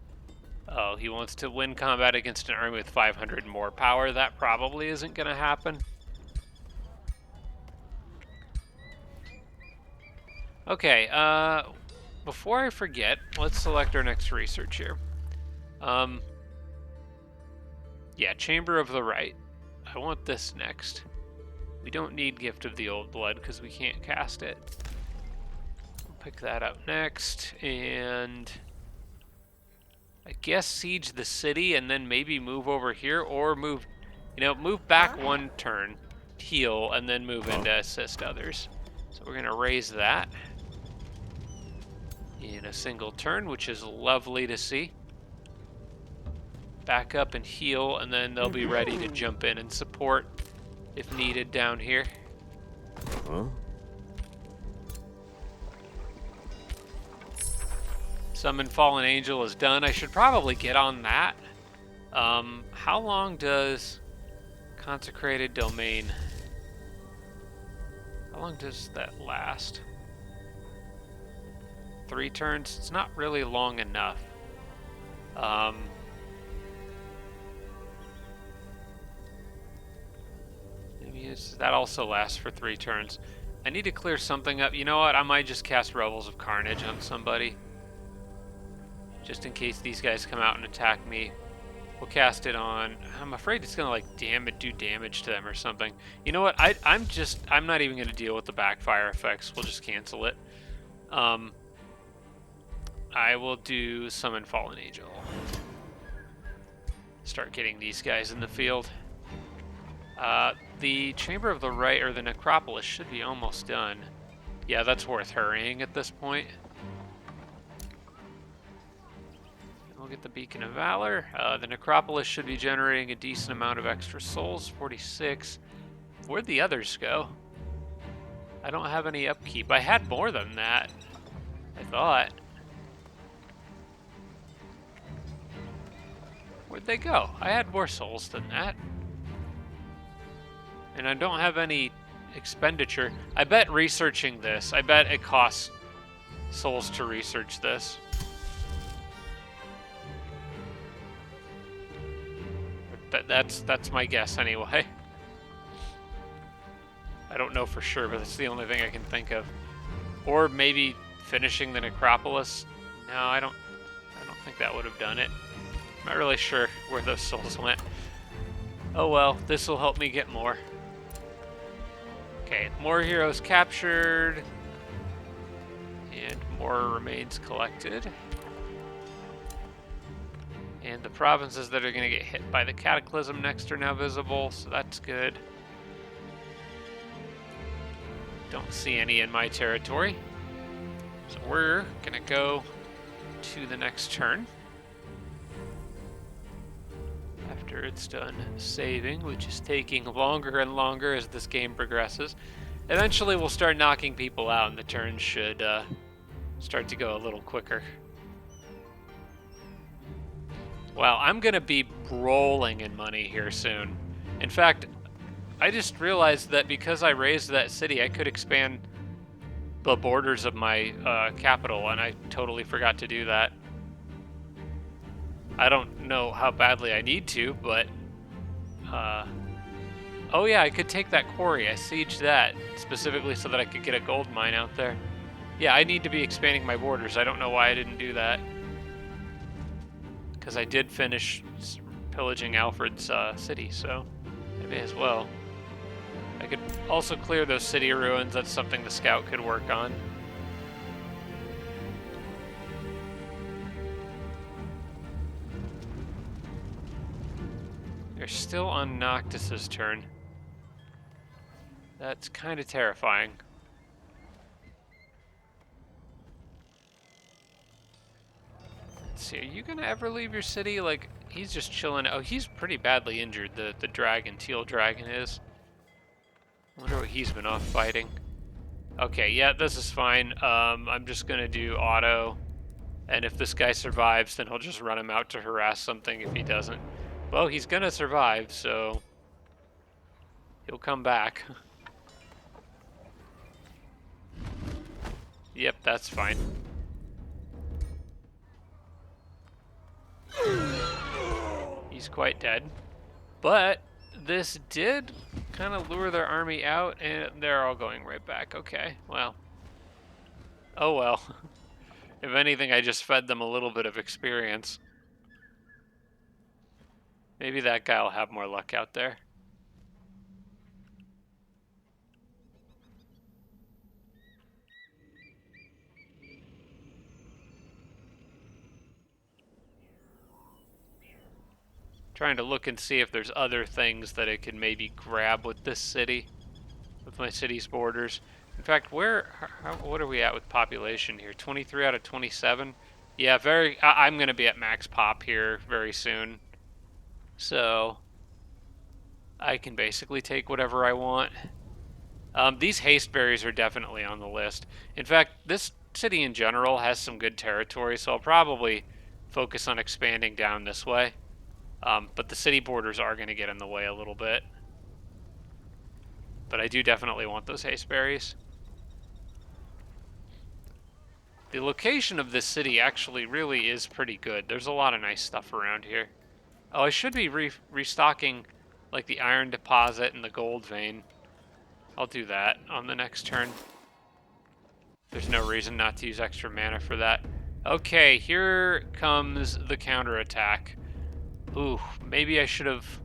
Oh, he wants to win combat against an army with 500 more power. That probably isn't going to happen. Okay, before I forget, let's select our next research here. Yeah, Chamber of the Right. I want this next. We don't need Gift of the Old Blood because we can't cast it. We'll pick that up next, and I guess siege the city and then maybe move over here, or move, move back one turn, heal, and then move in to assist others. So we're gonna raise that in a single turn, which is lovely to see. Back up and heal, and then they'll be ready to jump in and support if needed down here. Summon Fallen Angel is done. I should probably get on that. How long does Consecrated Domain... How long does that last? 3 turns. It's not really long enough. Maybe that also lasts for 3 turns. I need to clear something up. You know what? I might just cast Revels of Carnage on somebody. Just in case these guys come out and attack me. We'll cast it on... I'm afraid it's going to, like, do damage to them or something. You know what? I'm not even going to deal with the backfire effects. We'll just cancel it. I will do Summon Fallen Angel. Start getting these guys in the field. The Chamber of the Right, or the Necropolis, should be almost done. Yeah, that's worth hurrying at this point. We'll get the Beacon of Valor. The Necropolis should be generating a decent amount of extra souls, 46. Where'd the others go? I don't have any upkeep. I had more than that, I thought. Where'd they go? I had more souls than that. And I don't have any expenditure. I bet researching this, I bet it costs souls to research this. That's my guess anyway. I don't know for sure, but that's the only thing I can think of. Or maybe finishing the Necropolis. No, I don't think that would have done it. I'm not really sure where those souls went. Oh well, this will help me get more. Okay, more heroes captured. And more remains collected. And the provinces that are going to get hit by the Cataclysm next are now visible, so that's good. Don't see any in my territory. So we're going to go to the next turn. After it's done saving, which is taking longer and longer as this game progresses. Eventually we'll start knocking people out and the turns should start to go a little quicker. Wow, I'm going to be rolling in money here soon. In fact, I just realized that because I raised that city, I could expand the borders of my capital, and I totally forgot to do that. I don't know how badly I need to, but... oh yeah, I could take that quarry. I sieged that specifically so that I could get a gold mine out there. Yeah, I need to be expanding my borders. I don't know why I didn't do that. Because I did finish pillaging Alfred's city, so I may as well. I could also clear those city ruins. That's something the scout could work on. They're still on Noctis's turn. That's kind of terrifying. Let's see, are you gonna ever leave your city? Like, he's just chilling. Oh, he's pretty badly injured, the dragon, teal dragon is. I wonder what he's been off fighting. Okay, yeah, this is fine. I'm just gonna do auto. And if this guy survives, then I'll just run him out to harass something if he doesn't. Well, he's gonna survive, so he'll come back. Yep, that's fine. He's quite dead. But this did kind of lure their army out, and they're all going right back. Okay, well. Oh well. If anything, I just fed them a little bit of experience. Maybe that guy will have more luck out there. Trying to look and see if there's other things that I can maybe grab with this city, with my city's borders. In fact, what are we at with population here? 23 out of 27? Yeah, I'm going to be at max pop here very soon. So, I can basically take whatever I want. These haste berries are definitely on the list. In fact, this city in general has some good territory, so I'll probably focus on expanding down this way. But the city borders are going to get in the way a little bit. But I do definitely want those haste berries. The location of this city actually really is pretty good. There's a lot of nice stuff around here. Oh, I should be restocking like the iron deposit and the gold vein. I'll do that on the next turn. There's no reason not to use extra mana for that. Okay, here comes the counterattack. Ooh, maybe I should have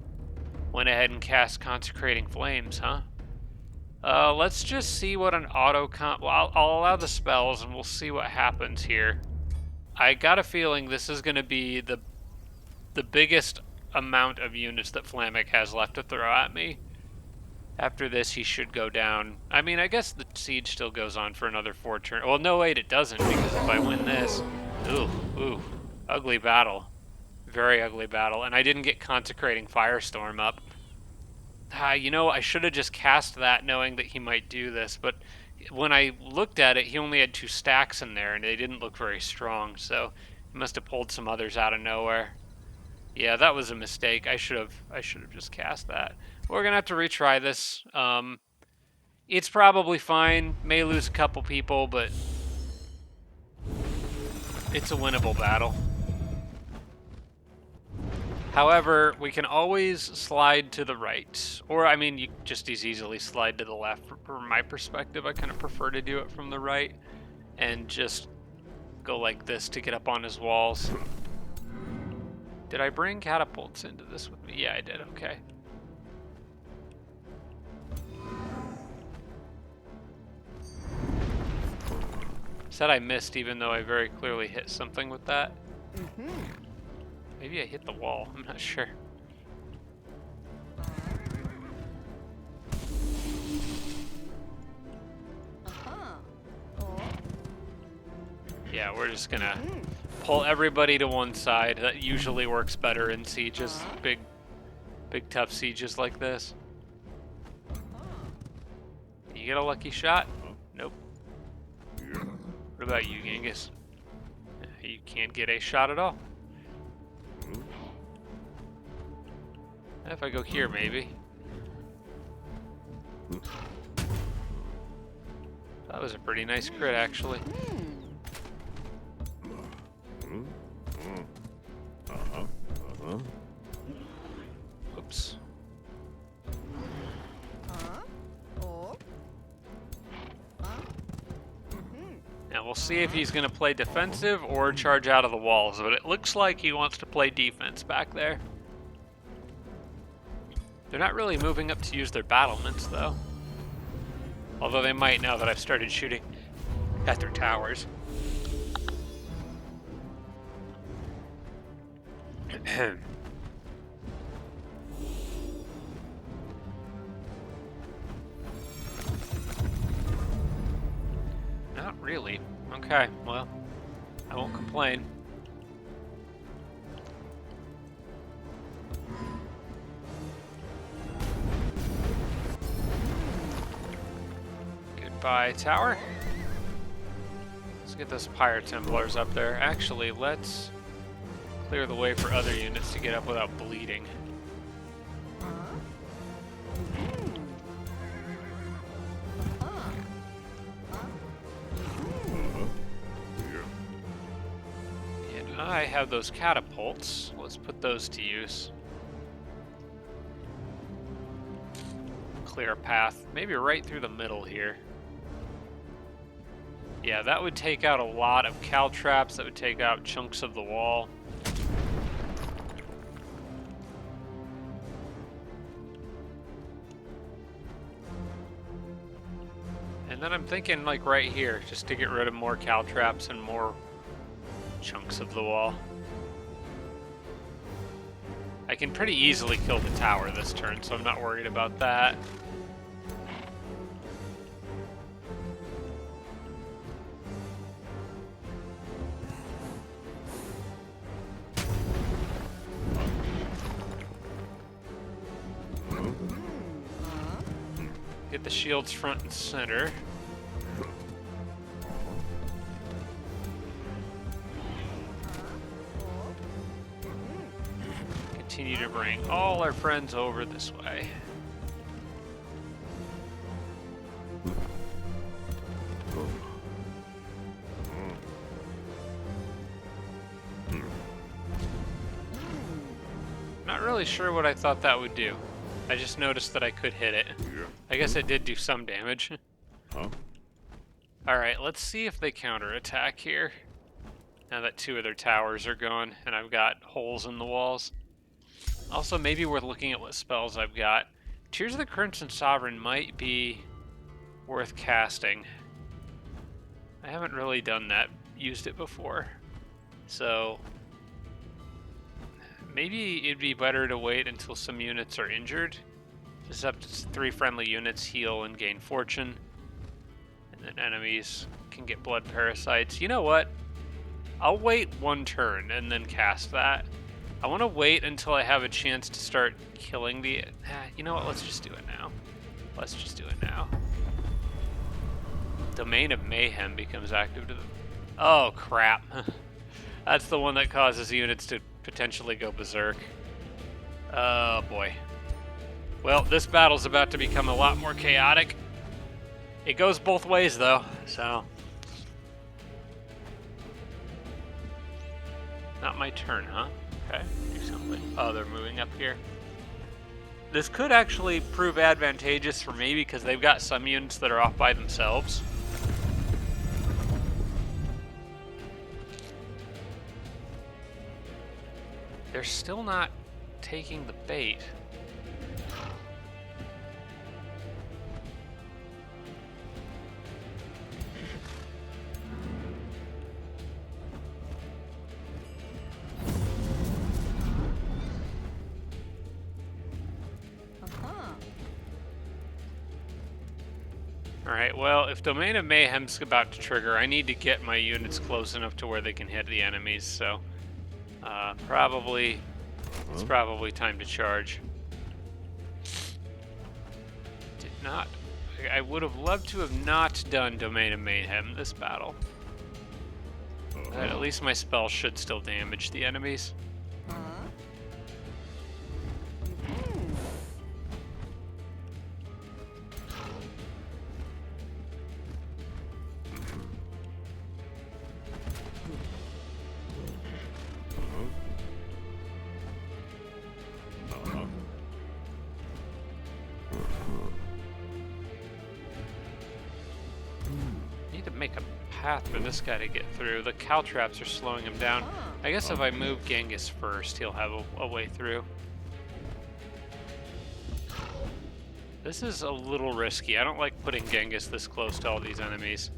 went ahead and cast Consecrating Flames, huh? Let's just see what an well, I'll allow the spells and we'll see what happens here. I got a feeling this is going to be the biggest amount of units that Fflammych has left to throw at me. After this, he should go down. I mean, I guess the siege still goes on for another 4 turns. Well, no, wait, it doesn't, because if I win this... Ooh, ugly battle. Very ugly battle. And I didn't get Consecrating Firestorm up. You know, I should have just cast that knowing that he might do this, but when I looked at it, he only had 2 stacks in there, and they didn't look very strong, so he must have pulled some others out of nowhere. Yeah, that was a mistake. I should have just cast that. We're gonna have to retry this. It's probably fine. May lose a couple people, but it's a winnable battle. However, we can always slide to the right. Or, I mean, you just as easily slide to the left. From my perspective, I kind of prefer to do it from the right. And just go like this to get up on his walls. Did I bring catapults into this with me? Yeah, I did. Okay. Said I missed, even though I very clearly hit something with that. Maybe I hit the wall. I'm not sure. Yeah, we're just gonna pull everybody to one side. That usually works better in sieges, big tough sieges like this. You get a lucky shot? Nope. What about you, Genghis? You can't get a shot at all. If I go here, maybe. That was a pretty nice crit, actually. Oops. Now we'll see if he's going to play defensive or charge out of the walls, but it looks like he wants to play defense back there. They're not really moving up to use their battlements, though. Although they might now that I've started shooting at their towers. Not really. Okay, well, I won't complain. Goodbye, tower. Let's get those Pyre Templars up there. Actually, let's clear the way for other units to get up without bleeding. And I have those catapults. Let's put those to use. Clear a path, maybe right through the middle here. Yeah, that would take out a lot of caltraps. That would take out chunks of the wall. And then I'm thinking like right here, just to get rid of more caltraps and more chunks of the wall. I can pretty easily kill the tower this turn, so I'm not worried about that. Get the shields front and center. Continue to bring all our friends over this way. Not really sure what I thought that would do. I just noticed that I could hit it. I guess it did do some damage. Alright, let's see if they counterattack here. Now that 2 of their towers are gone, and I've got holes in the walls. Also, maybe worth looking at what spells I've got. Tears of the Crimson Sovereign might be worth casting. I haven't really done that, used it before. So, maybe it'd be better to wait until some units are injured. Just up to 3 friendly units heal and gain fortune. And then enemies can get blood parasites. You know what? I'll wait 1 turn and then cast that. I want to wait until I have a chance to start killing the... you know what? Let's just do it now. Let's just do it now. Domain of Mayhem becomes active to the... Oh, crap. That's the one that causes units to potentially go berserk. Oh, boy. Well, this battle's about to become a lot more chaotic. It goes both ways, though, so... Not my turn, huh? Okay, do something. Oh, they're moving up here. This could actually prove advantageous for me because they've got some units that are off by themselves. They're still not taking the bait. Alright, well, if Domain of Mayhem's about to trigger, I need to get my units close enough to where they can hit the enemies, so... it's probably time to charge. Did not... I would have loved to have not done Domain of Mayhem this battle. But at least my spell should still damage the enemies. Make a path for this guy to get through. The caltraps are slowing him down. I guess if I move Genghis first, he'll have a way through. This is a little risky. I don't like putting Genghis this close to all these enemies.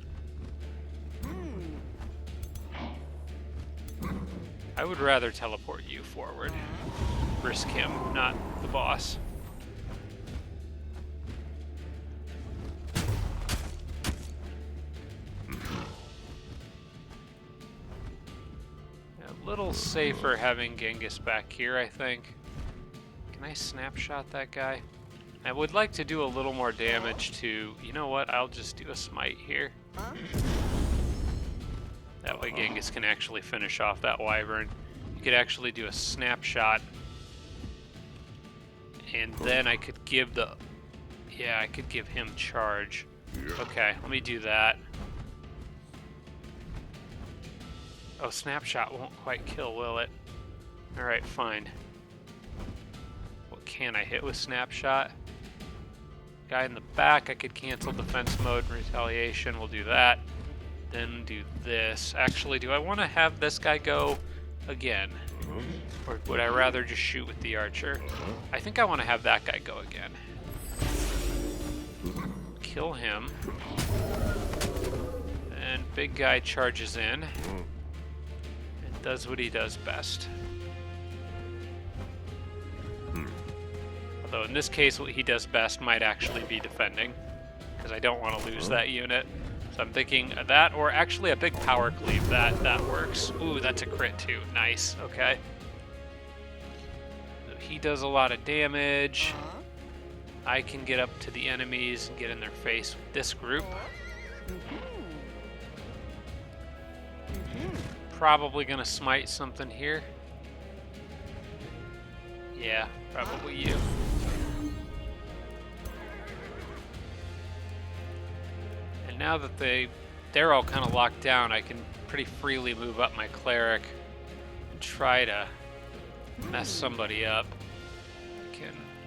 I would rather teleport you forward. Risk him, not the boss. A little safer having Genghis back here, I think. Can I snapshot that guy? I would like to do a little more damage to... You know what? I'll just do a smite here. That way Genghis can actually finish off that wyvern. You could actually do a snapshot. And then I could give the... Yeah, I could give him charge. Okay, let me do that. Oh, snapshot won't quite kill, will it? Alright, fine. What can I hit with snapshot? Guy in the back, I could cancel defense mode and retaliation. We'll do that. Then do this. Actually, do I want to have this guy go again? Or would I rather just shoot with the archer? I think I want to have that guy go again. Kill him. And big guy charges in. And does what he does best. Although in this case, what he does best might actually be defending. Because I don't want to lose that unit. So I'm thinking that, or actually a big power cleave. That works. Ooh, that's a crit too. Nice. Okay. So he does a lot of damage. I can get up to the enemies and get in their face with this group. Probably gonna smite something here. Yeah, probably you. And now that they're all kind of locked down, I can pretty freely move up my cleric and try to mess somebody up.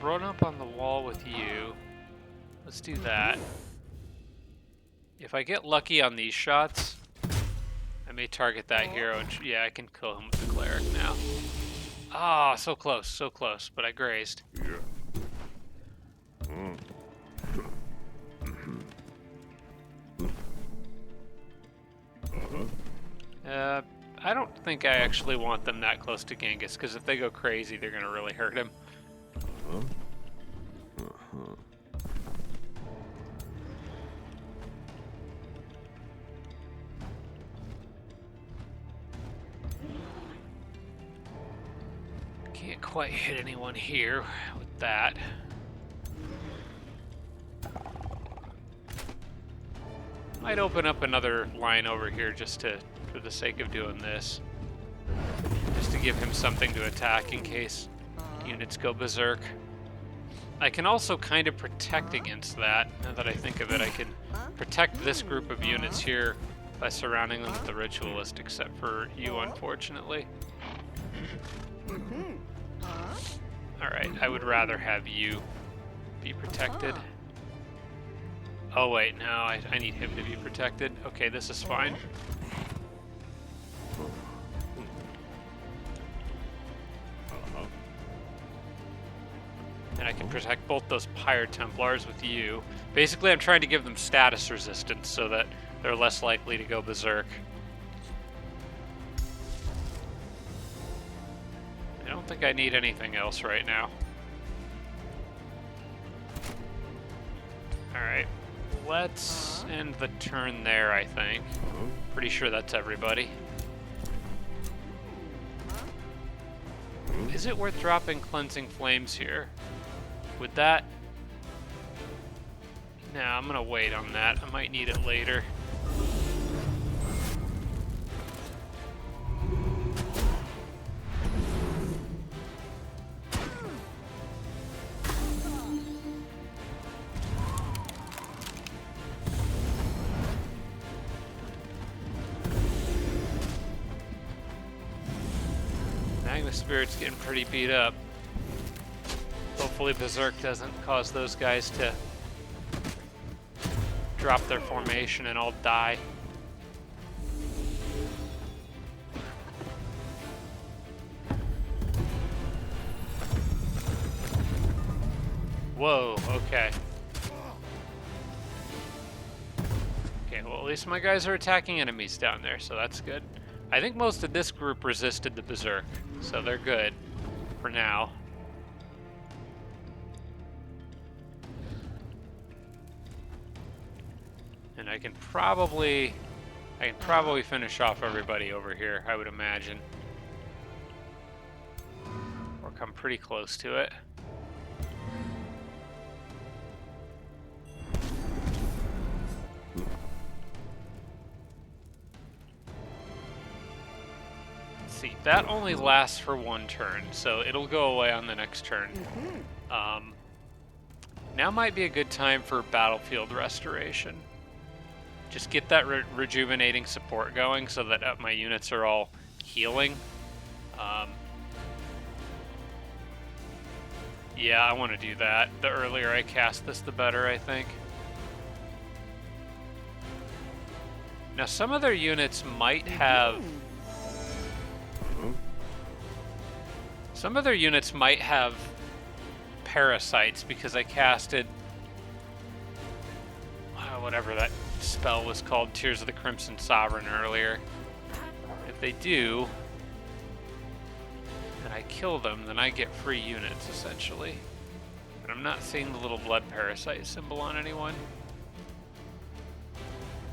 run up on the wall with you. Let's do that. If I get lucky on these shots, I may target that hero, and yeah, I can kill him with the cleric now. Ah, so close, but I grazed. I don't think I actually want them that close to Genghis, because if they go crazy, they're going to really hurt him. Can't quite hit anyone here with that. Might open up another line over here just for the sake of doing this. Just to give him something to attack in case units go berserk. I can also kind of protect against that. Now that I think of it, I can protect this group of units here by surrounding them with the ritualist, except for you, unfortunately. Alright, I would rather have you be protected. Oh wait, no, I need him to be protected. Okay, this is fine. And I can protect both those Pyre Templars with you. Basically, I'm trying to give them status resistance so that they're less likely to go berserk. I don't think I need anything else right now. Alright, let's end the turn there, I think. Pretty sure that's everybody. Is it worth dropping Cleansing Flames here? Would that... Nah, I'm gonna wait on that. I might need it later. Magma Spirit's getting pretty beat up. Hopefully Berserk doesn't cause those guys to drop their formation and all die. Whoa, okay. Okay, well at least my guys are attacking enemies down there, so that's good. I think most of this group resisted the Berserk, so they're good for now. And I can probably finish off everybody over here, I would imagine. Or come pretty close to it. Let's see, that only lasts for one turn, so it'll go away on the next turn. Now might be a good time for battlefield restoration. Just get that rejuvenating support going so that my units are all healing. Yeah, I want to do that. The earlier I cast this, the better, I think. Now, some of their units might have... Some of their units might have parasites because I casted... whatever that spell was called, Tears of the Crimson Sovereign, earlier. If they do, and I kill them, then I get free units, essentially. But I'm not seeing the little blood parasite symbol on anyone.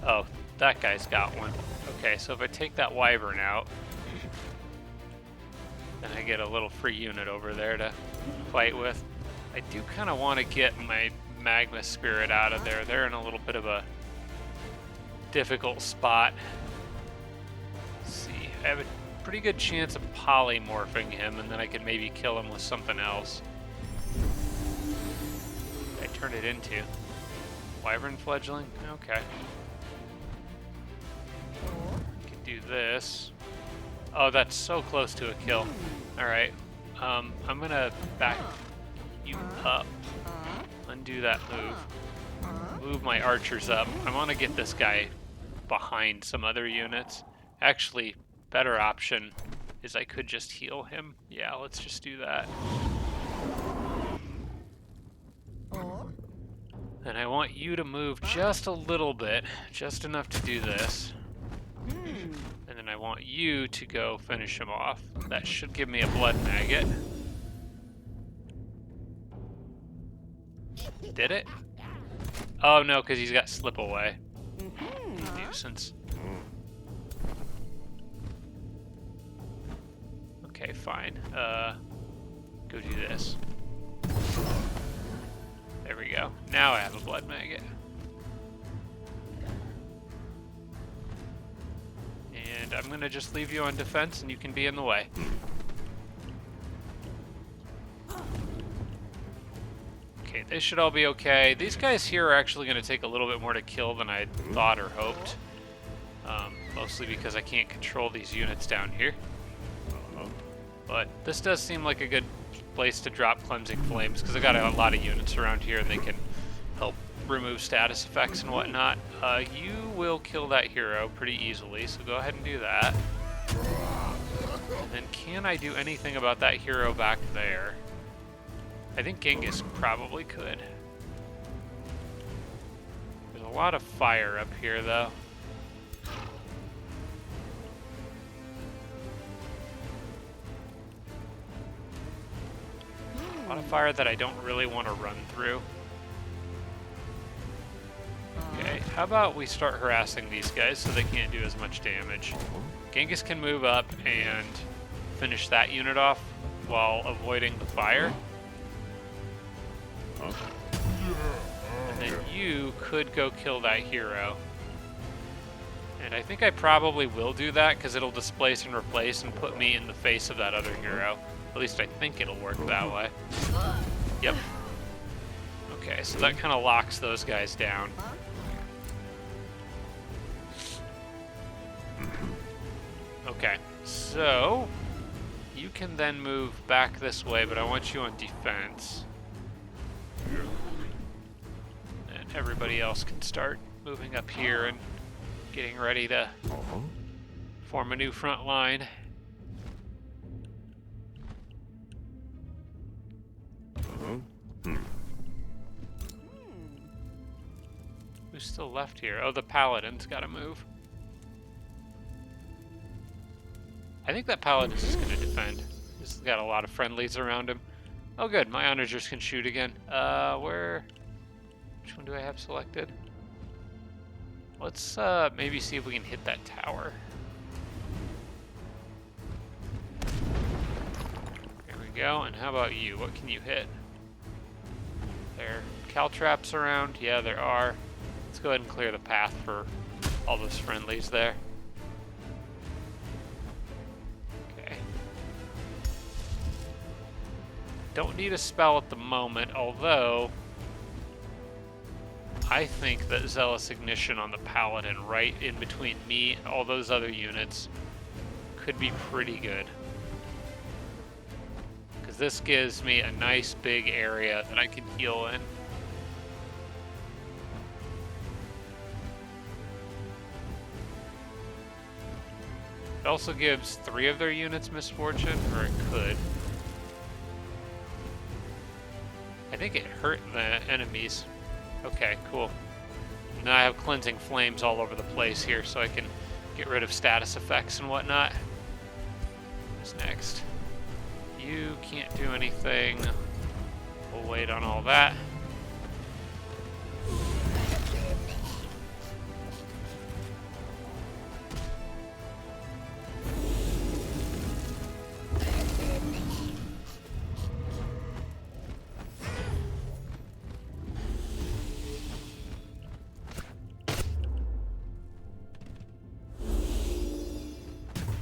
Oh, that guy's got one. Okay, so if I take that wyvern out, then I get a little free unit over there to fight with. I do kind of want to get my Magma Spirit out of there. They're in a little bit of a difficult spot. Let's see, I have a pretty good chance of polymorphing him, and then I can maybe kill him with something else. I turn it into Wyvern Fledgling? Okay. I can do this. Oh, that's so close to a kill. Alright, I'm gonna back you up. Undo that move. Move my archers up. I want to get this guy behind some other units. Actually, better option is I could just heal him. Yeah, let's just do that. And I want you to move just a little bit, just enough to do this. And then I want you to go finish him off. That should give me a blood maggot. Did it? Oh no, because he's got slip away. Nuisance. Okay, fine. Go do this. There we go. Now I have a blood maggot. And I'm gonna just leave you on defense and you can be in the way. Okay, they should all be okay. These guys here are actually gonna take a little bit more to kill than I thought or hoped. Mostly because I can't control these units down here. But this does seem like a good place to drop Cleansing Flames because I got a lot of units around here and they can help remove status effects and whatnot. You will kill that hero pretty easily, so go ahead and do that. And then can I do anything about that hero back there? I think Genghis probably could. There's a lot of fire up here though. A lot of fire that I don't really want to run through. Okay, how about we start harassing these guys so they can't do as much damage. Genghis can move up and finish that unit off while avoiding the fire. And then you could go kill that hero. And I think I probably will do that because it'll displace and replace and put me in the face of that other hero. At least I think it'll work that way. Yep. Okay, so that kind of locks those guys down. Okay, so you can then move back this way, but I want you on defense. And everybody else can start moving up here and getting ready to form a new front line. Who's still left here? Oh, the paladin's gotta move. I think that paladin's just gonna defend. He's got a lot of friendlies around him. Oh good, my onagers can shoot again. Which one do I have selected? Let's maybe see if we can hit that tower. There we go, and how about you? What can you hit? There are caltraps around? Yeah, there are. Let's go ahead and clear the path for all those friendlies there. Okay. Don't need a spell at the moment, although I think that Zealous Ignition on the Paladin right in between me and all those other units could be pretty good. Because this gives me a nice big area that I can heal in. It also gives 3 of their units misfortune, or it could. I think it hurt the enemies. Okay, cool. Now I have Cleansing Flames all over the place here, so I can get rid of status effects and whatnot. What's next? You can't do anything. We'll wait on all that.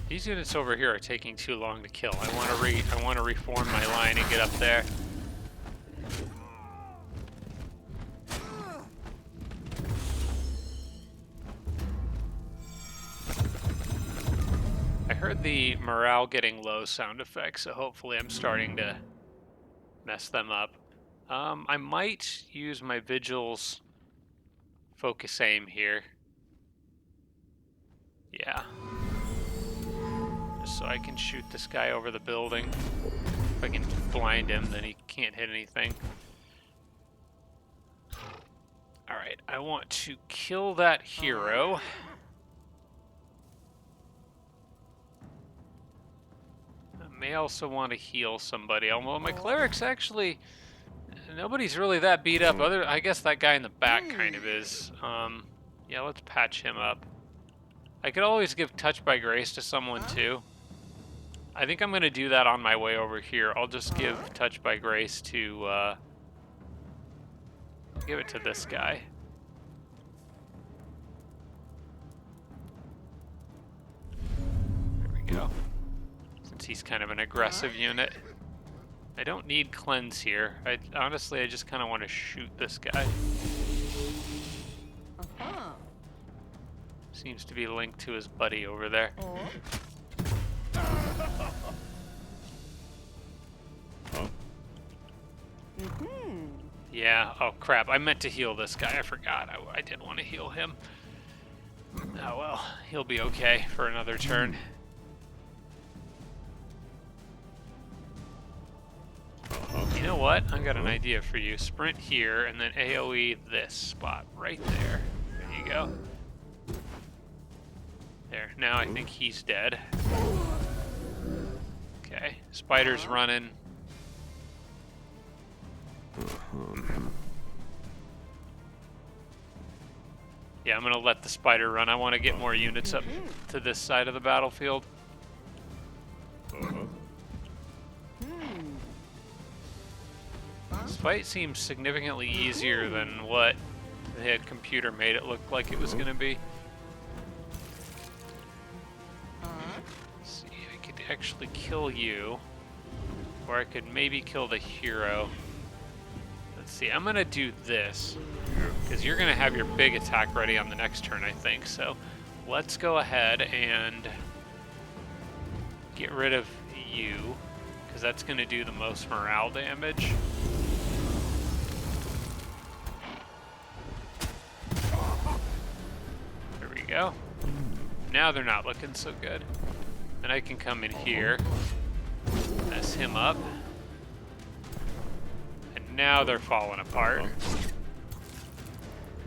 These units over here are taking too long to kill. I want to reform my line and get up there. I heard the morale getting low sound effects, so hopefully I'm starting to mess them up. I might use my vigil's focus aim here. Yeah. Just so I can shoot this guy over the building. If I can blind him, then he can't hit anything. Alright, I want to kill that hero. I may also want to heal somebody. Although my cleric's actually... Nobody's really that beat up. I guess that guy in the back kind of is. Yeah, let's patch him up. I could always give Touch by Grace to someone too. I think I'm going to do that on my way over here. I'll just give Touch by Grace to... give it to this guy. There we go. Since he's kind of an aggressive unit. I don't need cleanse here. Honestly, I just kind of want to shoot this guy. Seems to be linked to his buddy over there. Yeah, oh crap, I meant to heal this guy. I forgot. I did want to heal him. Oh well, he'll be okay for another turn. You know what? I got an idea for you. Sprint here, and then AoE this spot right there. There you go. There. Now I think he's dead. Okay. Spider's running. Yeah, I'm going to let the spider run. I want to get more units up to this side of the battlefield. This fight seems significantly easier than what the head computer made it look like it was going to be. Let's see, I could actually kill you, or I could maybe kill the hero. Let's see, I'm going to do this, because you're going to have your big attack ready on the next turn, I think. So let's go ahead and get rid of you, because that's going to do the most morale damage. Go. Now they're not looking so good. And I can come in here, mess him up. And now they're falling apart.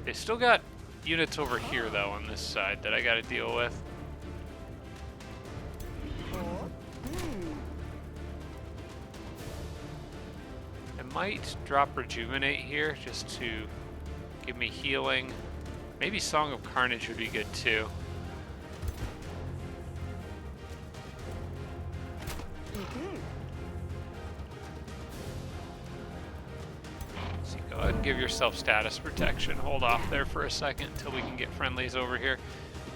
They still got units over here though on this side that I gotta deal with. I might drop Rejuvenate here just to give me healing. Maybe Song of Carnage would be good too. So go ahead and give yourself status protection. Hold off there for a second until we can get friendlies over here.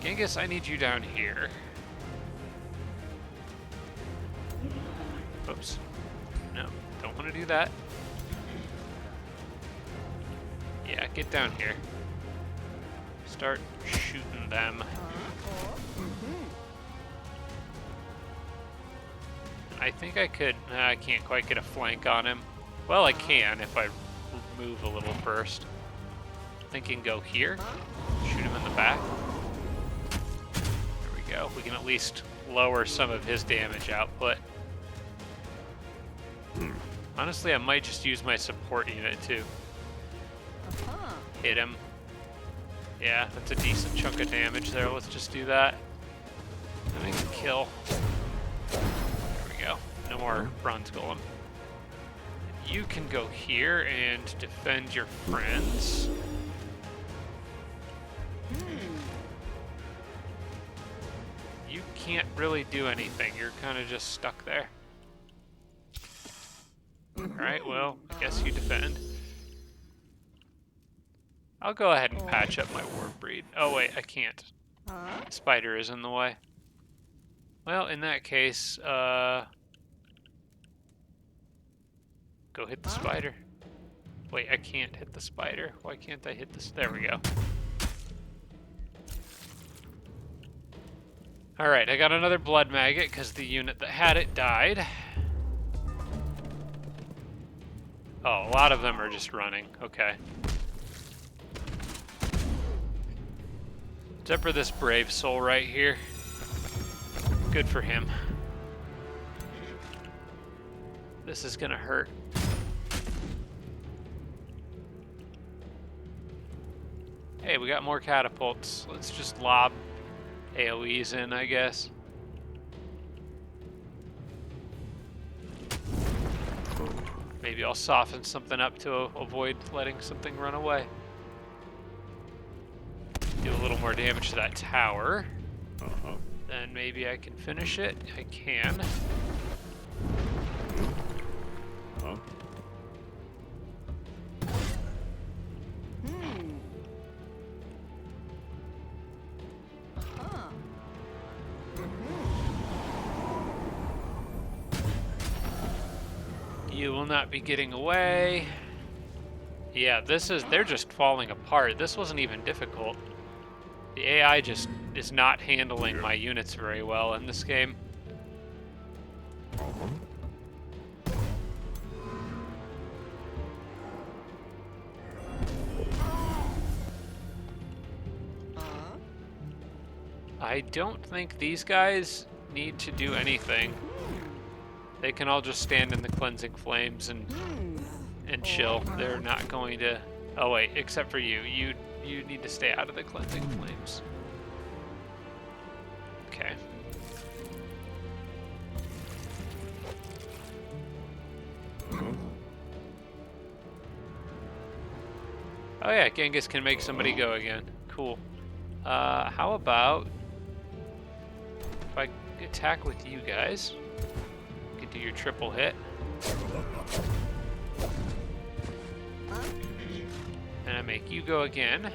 Genghis, I need you down here. Oops. No, don't want to do that. Yeah, get down here. Start shooting them. I think I could... I can't quite get a flank on him. Well, I can if I move a little first. Thinking go here. Shoot him in the back. There we go. We can at least lower some of his damage output. Honestly, I might just use my support unit too. Hit him. Yeah, that's a decent chunk of damage there. Let's just do that. And we can kill. There we go. No more bronze golem. You can go here and defend your friends. You can't really do anything. You're kind of just stuck there. Alright, well, I guess you defend. I'll go ahead and patch up my warp breed. Oh wait, I can't. Spider is in the way. Well, in that case, go hit the spider. Wait, I can't hit the spider. Why can't I hit this? There we go. Alright, I got another blood maggot because the unit that had it died. Oh, a lot of them are just running. Okay. Except for this brave soul right here. Good for him. This is gonna hurt. Hey, we got more catapults. Let's just lob AoEs in, I guess. Maybe I'll soften something up to avoid letting something run away. Do a little more damage to that tower. Then maybe I can finish it. I can. You will not be getting away. Yeah, they're just falling apart. This wasn't even difficult. The AI just is not handling my units very well in this game. I don't think these guys need to do anything. They can all just stand in the cleansing flames and chill. They're not going to... Oh wait, except for you. You need to stay out of the cleansing flames. Okay. Oh yeah, Genghis can make somebody go again. Cool. How about if I attack with you guys? You can do your triple hit. And I make you go again.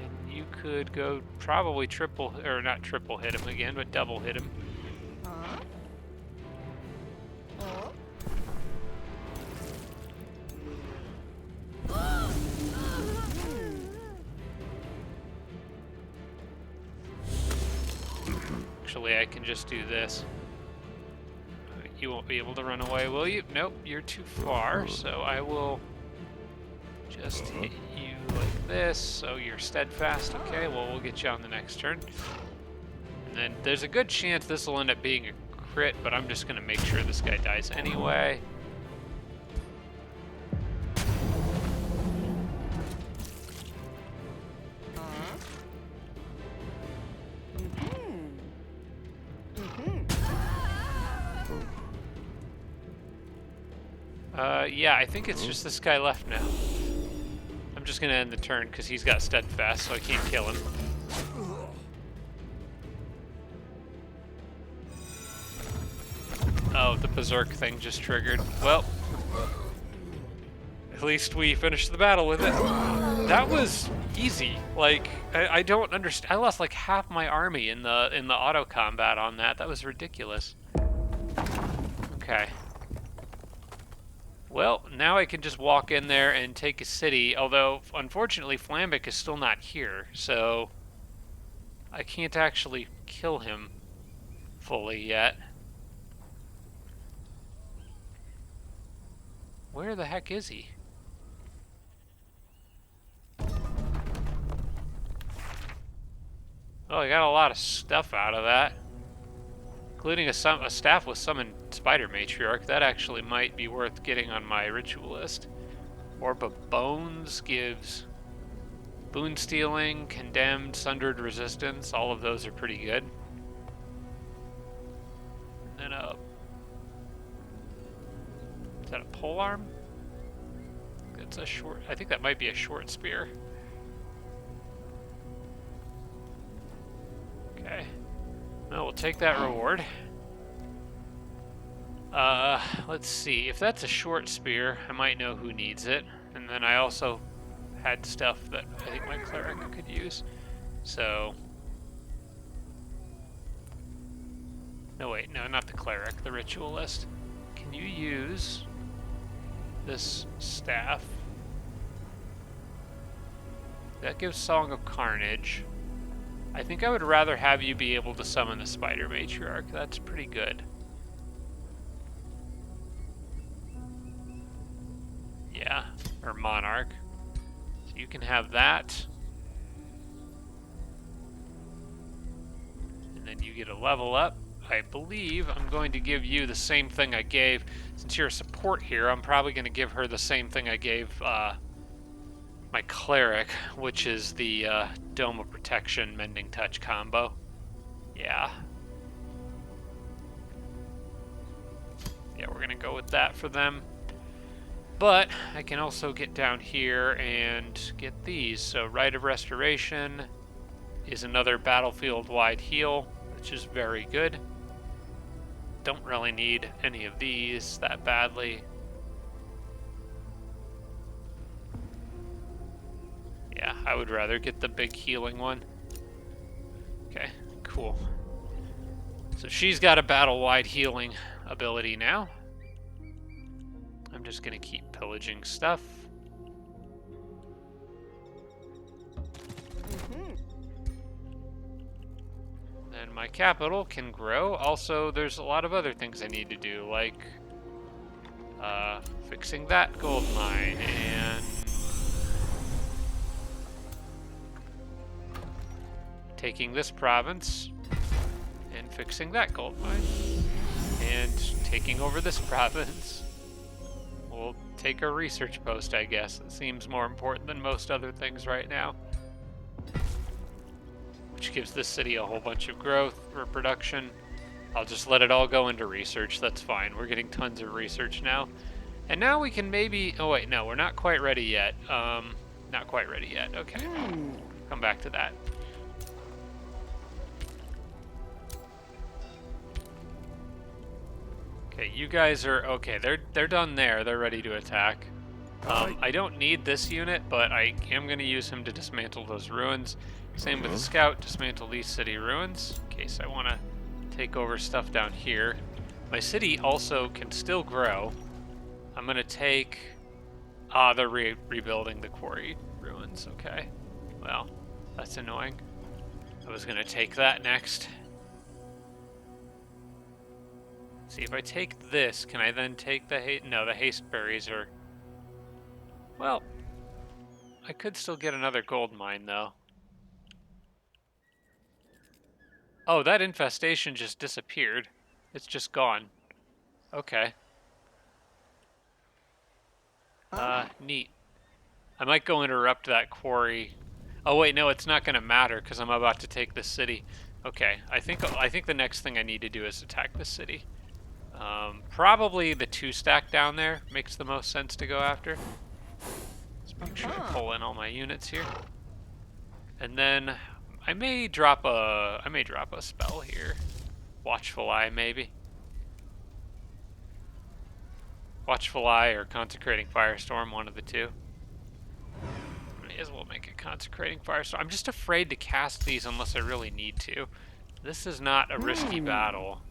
And you could go probably triple, or not triple hit him again, but double hit him. Actually, I can just do this. You won't be able to run away, will you? Nope, you're too far, so I will just hit you like this, so you're steadfast. Okay, well, we'll get you on the next turn. And then there's a good chance this will end up being a crit, but I'm just going to make sure this guy dies anyway. Yeah, I think it's just this guy left now. I'm just gonna end the turn because he's got steadfast, so I can't kill him. Oh, the berserk thing just triggered. Well, at least we finished the battle with it. That was easy. Like, I don't understand. I lost like half my army in the auto combat on that. That was ridiculous. Okay. Well, now I can just walk in there and take a city, although, unfortunately, Fflammych is still not here, so I can't actually kill him fully yet. Where the heck is he? Oh, I got a lot of stuff out of that. Including a staff with summoned spider matriarch. That actually might be worth getting on my ritual list. Orb of Bones gives boon stealing, condemned, sundered resistance. All of those are pretty good. And then is that a polearm? It's a short. I think that might be a short spear. Okay. Well, we'll take that reward. Let's see. If that's a short spear, I might know who needs it. And then I also had stuff that I think my cleric could use. So... No, wait. No, not the cleric. The ritualist. Can you use this staff? That gives Song of Carnage. I think I would rather have you be able to summon the Spider Matriarch. That's pretty good. Yeah, or monarch. So you can have that. And then you get a level up. I believe I'm going to give you the same thing I gave. Since you're a support here, I'm probably going to give her the same thing I gave my cleric, which is the Dome of Protection Mending Touch combo. Yeah. Yeah, we're going to go with that for them. But I can also get down here and get these. So Rite of Restoration is another battlefield-wide heal, which is very good. Don't really need any of these that badly. Yeah, I would rather get the big healing one. Okay, cool. So she's got a battle-wide healing ability now. I'm just gonna keep pillaging stuff. Then my capital can grow. Also, there's a lot of other things I need to do, like fixing that gold mine and taking this province and fixing that gold mine and taking over this province. We'll take a research post, I guess. It seems more important than most other things right now. Which gives this city a whole bunch of growth or production. I'll just let it all go into research. That's fine. We're getting tons of research now. And now we can maybe... Oh, wait. No, we're not quite ready yet. Not quite ready yet. Okay. Come back to that. Okay, you guys are... Okay, they're done there. They're ready to attack. I don't need this unit, but I am going to use him to dismantle those ruins. Same with the scout, dismantle these city ruins, in case I want to take over stuff down here. My city also can still grow. I'm going to take... they're rebuilding the quarry ruins, okay. Well, that's annoying. I was going to take that next. See, if I take this, can I then take the haste? No, the haste berries are... Well, I could still get another gold mine, though. Oh, that infestation just disappeared. It's just gone. Okay. Neat. I might go interrupt that quarry. Oh wait, no, it's not going to matter because I'm about to take this city. Okay, I think the next thing I need to do is attack this city. Probably the 2-stack down there makes the most sense to go after. Let's make sure I pull in all my units here. And then I may drop a spell here. Watchful Eye, maybe. Watchful Eye or Consecrating Firestorm, one of the two. May as well make a Consecrating Firestorm. I'm just afraid to cast these unless I really need to. This is not a risky battle.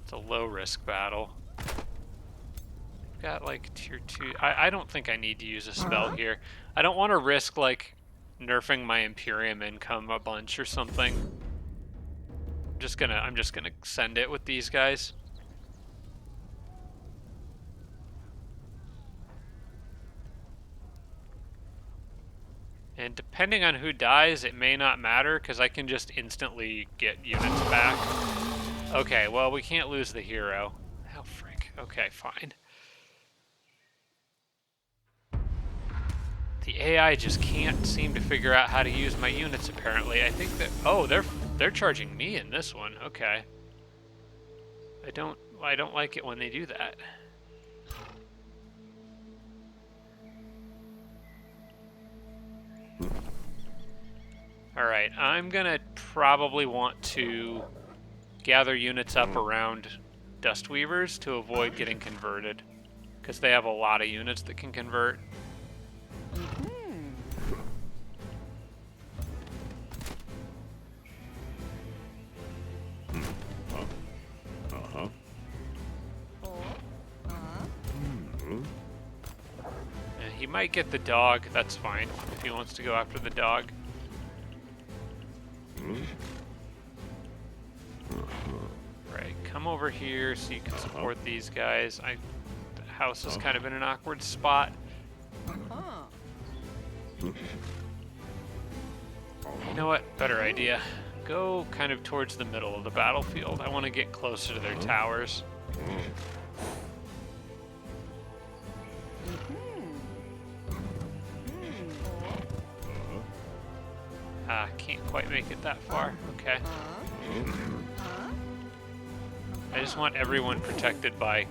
It's a low-risk battle. I've got like tier 2. I don't think I need to use a spell here. I don't want to risk like nerfing my Imperium income a bunch or something. I'm just gonna send it with these guys. And depending on who dies, it may not matter because I can just instantly get units back. Okay, well, we can't lose the hero. Oh, frick. Okay, fine. The AI just can't seem to figure out how to use my units, apparently. I think that... Oh, they're charging me in this one. Okay. I don't like it when they do that. Alright, I'm gonna probably want to gather units up around Dustweavers to avoid getting converted. Because they have a lot of units that can convert. And he might get the dog, that's fine, if he wants to go after the dog. Right, come over here so you can support these guys. house is kind of in an awkward spot. You know what? Better idea. Go kind of towards the middle of the battlefield. I want to get closer to their towers. Can't quite make it that far. Okay. I just want everyone protected by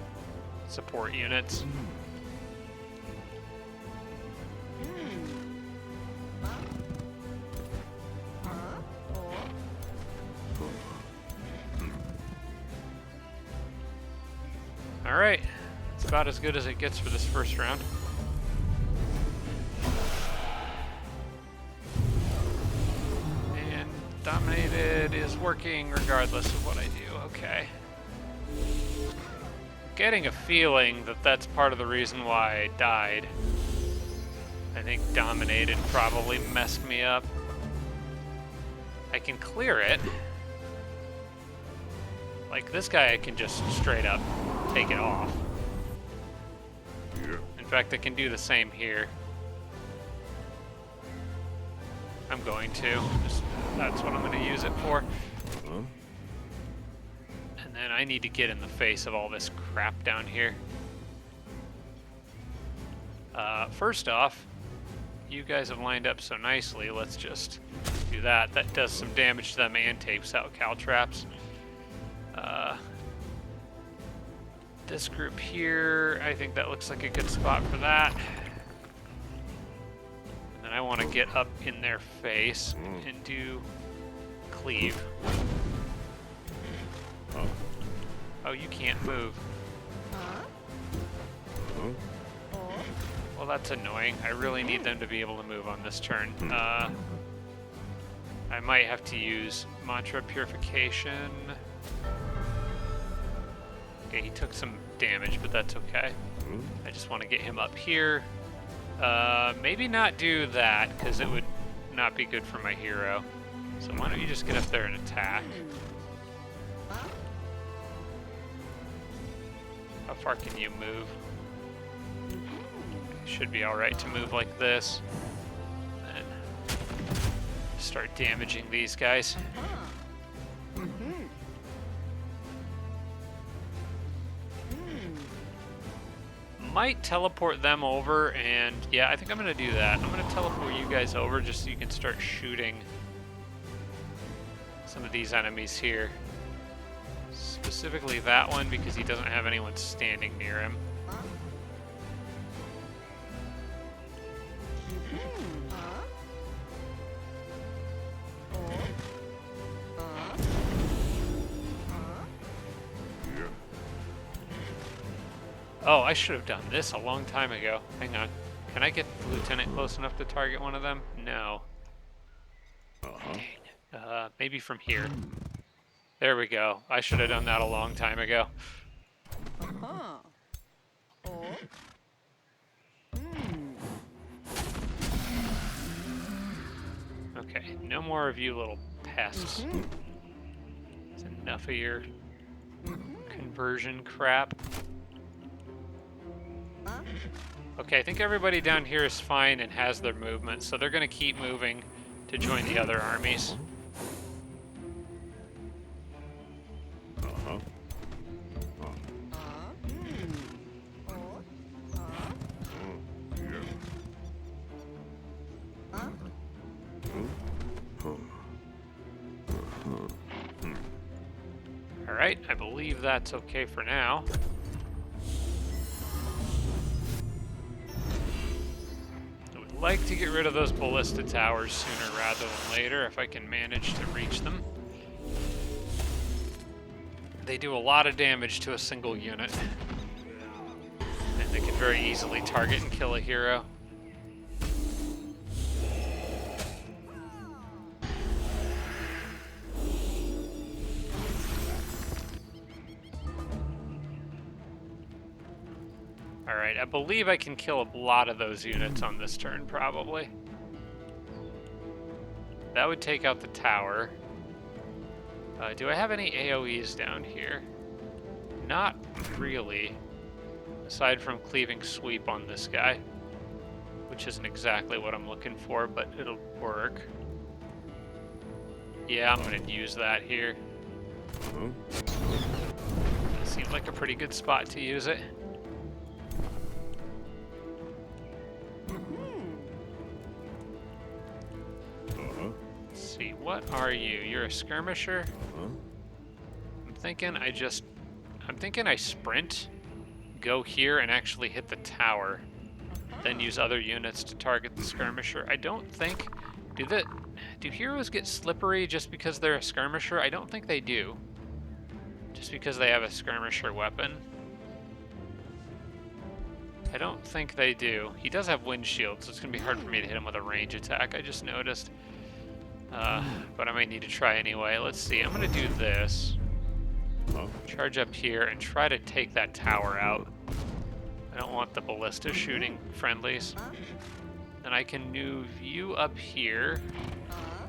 support units. All right. It's about as good as it gets for this first round. Dominated is working regardless of what I do. Okay. Getting a feeling that that's part of the reason why I died. I think dominated probably messed me up. I can clear it. Like this guy, I can just straight up take it off. In fact, I can do the same here. I'm going to. That's what I'm going to use it for. And then I need to get in the face of all this crap down here. First off, you guys have lined up so nicely. Let's just do that. That does some damage to them and takes out caltraps. This group here, I think that looks like a good spot for that. And I want to get up in their face and do cleave. Oh, you can't move. Well, that's annoying. I really need them to be able to move on this turn. I might have to use Mantra Purification. Okay, he took some damage, but that's okay. I just want to get him up here. Maybe not do that, because it would not be good for my hero. So why don't you just get up there and attack? How far can you move? Should be alright to move like this. Then start damaging these guys. Might teleport them over, and yeah, I think I'm gonna do that. I'm gonna teleport you guys over just so you can start shooting some of these enemies here. Specifically that one, because he doesn't have anyone standing near him. Oh, I should have done this a long time ago. Hang on. Can I get the lieutenant close enough to target one of them? No. Dang. Maybe from here. There we go. I should have done that a long time ago. Okay, no more of you little pests. That's enough of your conversion crap. Okay, I think everybody down here is fine and has their movement, so they're going to keep moving to join the other armies. Alright, I believe that's okay for now. Like to get rid of those ballista towers sooner rather than later if I can manage to reach them. They do a lot of damage to a single unit, and they can very easily target and kill a hero. Alright, I believe I can kill a lot of those units on this turn, probably. That would take out the tower. Do I have any AoEs down here? Not really. aside from cleaving sweep on this guy, which isn't exactly what I'm looking for, but it'll work. Yeah, I'm gonna use that here. That seems like a pretty good spot to use it. Let's see, what are you? You're a skirmisher? I'm thinking I sprint, go here and actually hit the tower, then use other units to target the skirmisher. I don't think, do heroes get slippery just because they're a skirmisher? I don't think they do. Just because they have a skirmisher weapon. I don't think they do. He does have wind shield, so it's going to be hard for me to hit him with a range attack, I just noticed. But I might need to try anyway. Let's see, I'm going to do this. Charge up here and try to take that tower out. I don't want the ballista shooting friendlies. Then I can move you up here,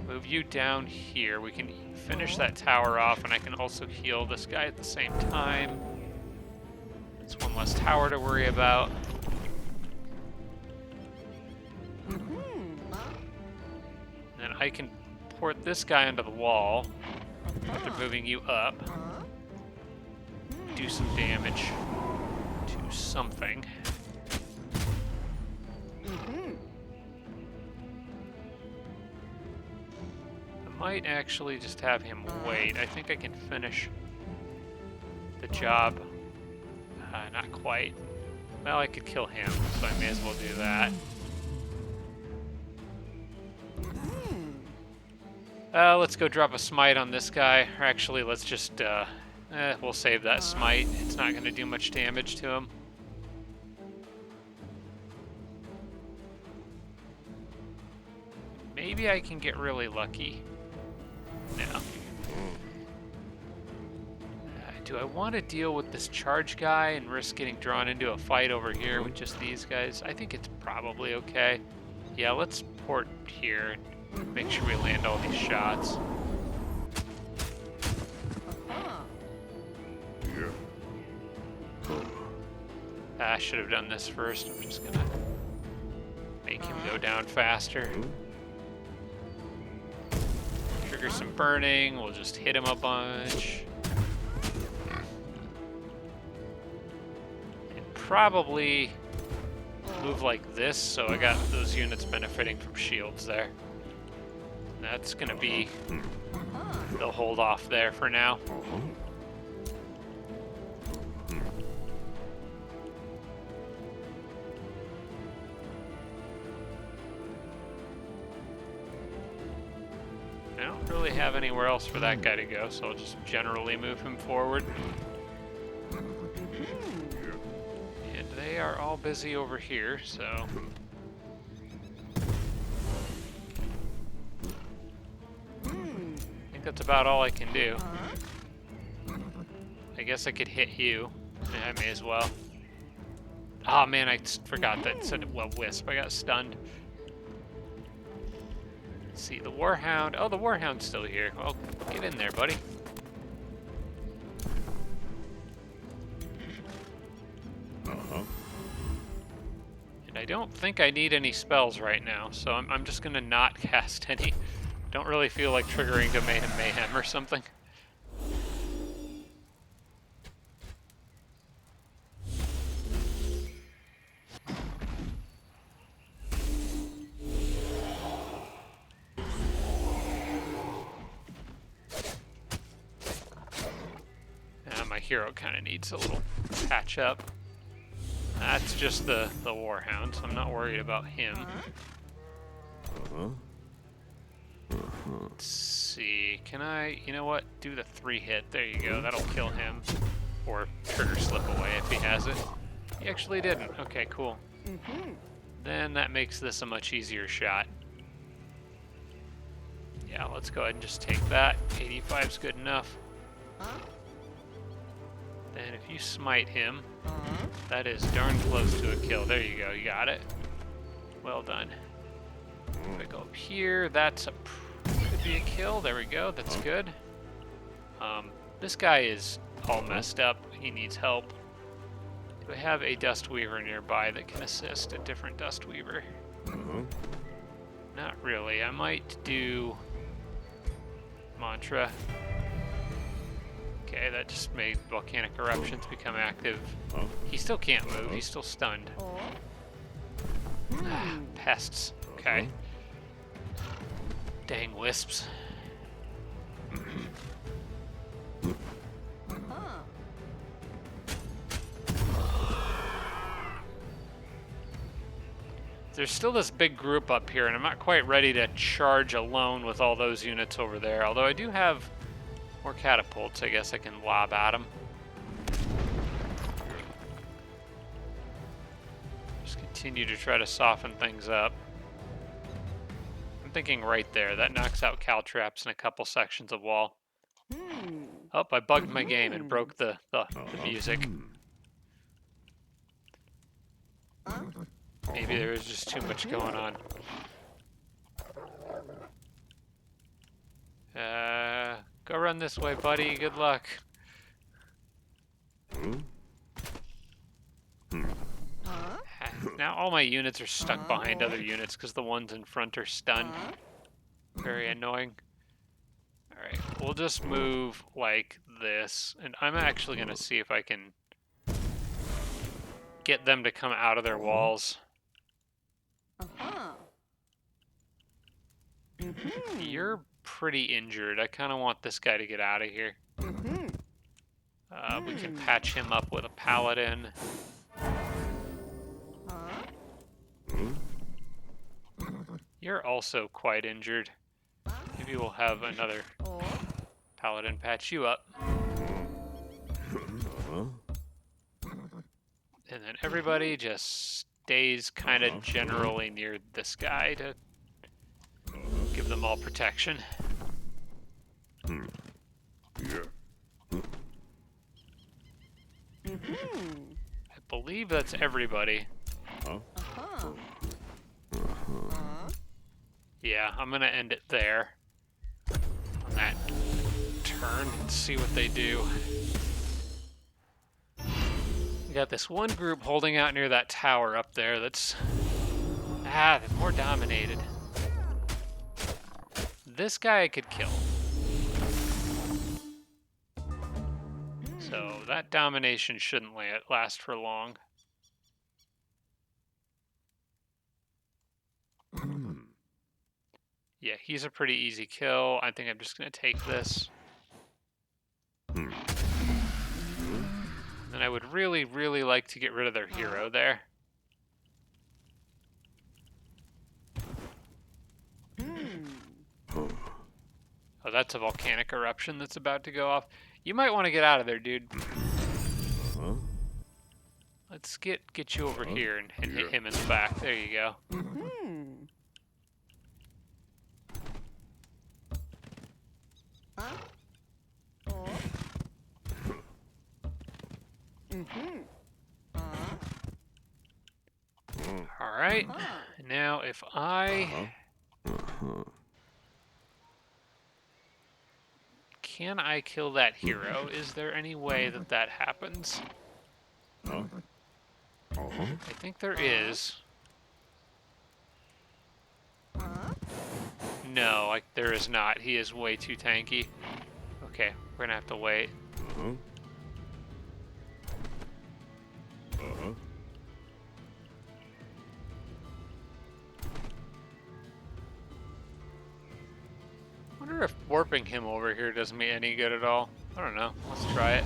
move you down here. We can finish that tower off, and I can also heal this guy at the same time. It's one less tower to worry about. Then I can port this guy onto the wall after moving you up. Do some damage to something. I might actually just have him wait. I think I can finish the job. Not quite. Well, I could kill him, so I may as well do that. Let's go drop a smite on this guy. Or actually, let's just, we'll save that smite. It's not going to do much damage to him. Maybe I can get really lucky. No. Do I want to deal with this charge guy and risk getting drawn into a fight over here with just these guys? I think it's probably okay. Yeah, let's port here and make sure we land all these shots. I should have done this first. I'm just gonna make him go down faster. Trigger some burning. We'll just hit him a bunch. And probably move like this, so I got those units benefiting from shields there. That's gonna be, they'll hold off there for now. I don't really have anywhere else for that guy to go, so I'll just generally move him forward. And they are all busy over here, so... I think that's about all I can do. I guess I could hit you. Yeah, I may as well. Oh man, I forgot that it said, well, Wisp. I got stunned. Let's see, the Warhound. Oh, the Warhound's still here. Well, get in there, buddy. And I don't think I need any spells right now, so I'm just gonna not cast any. Don't really feel like triggering Domain of Mayhem or something. My hero kind of needs a little patch up. That's just the Warhound, so I'm not worried about him. Let's see, can I, you know what, do the 3-hit, there you go, that'll kill him. Or trigger slip away if he has it. He actually didn't, okay, cool. Then that makes this a much easier shot. Yeah, let's go ahead and just take that, 85's good enough. Then if you smite him, that is darn close to a kill, there you go, you got it. Well done. If I go up here, that's a could be a kill. There we go. That's good. This guy is all messed up. He needs help. Do I have a Dust Weaver nearby that can assist a different Dust Weaver? Not really. I might do Mantra. Okay, that just made volcanic eruptions become active. He still can't move. He's still stunned. Pests. Okay. Dang wisps. There's still this big group up here, and I'm not quite ready to charge alone with all those units over there. Although I do have more catapults, I guess I can lob at them. Just continue to try to soften things up. I'm thinking right there. That knocks out caltraps in a couple sections of wall. Oh, I bugged my game and broke the music. Maybe there was just too much going on. Go run this way, buddy. Good luck. Now all my units are stuck behind other units because the ones in front are stunned. Very annoying. Alright, we'll just move like this. And I'm actually going to see if I can get them to come out of their walls. You're pretty injured. I kind of want this guy to get out of here. We can patch him up with a paladin. You're also quite injured. Maybe we'll have another paladin patch you up. And then everybody just stays kind of generally near this guy to give them all protection. I believe that's everybody. Yeah, I'm gonna end it there on that turn and see what they do. We got this one group holding out near that tower up there that's they're more dominated. This guy I could kill. So that domination shouldn't last for long. Yeah, he's a pretty easy kill. I think I'm just going to take this. And I would really, really like to get rid of their hero there. Oh, that's a volcanic eruption that's about to go off. You might want to get out of there, dude. Let's get you over here and hit him in the back. There you go. All right. Now, if I... Can I kill that hero? Is there any way that that happens? I think there is. No, there is not. He is way too tanky. Okay, we're gonna have to wait. I wonder if warping him over here does me any good at all. I don't know. Let's try it.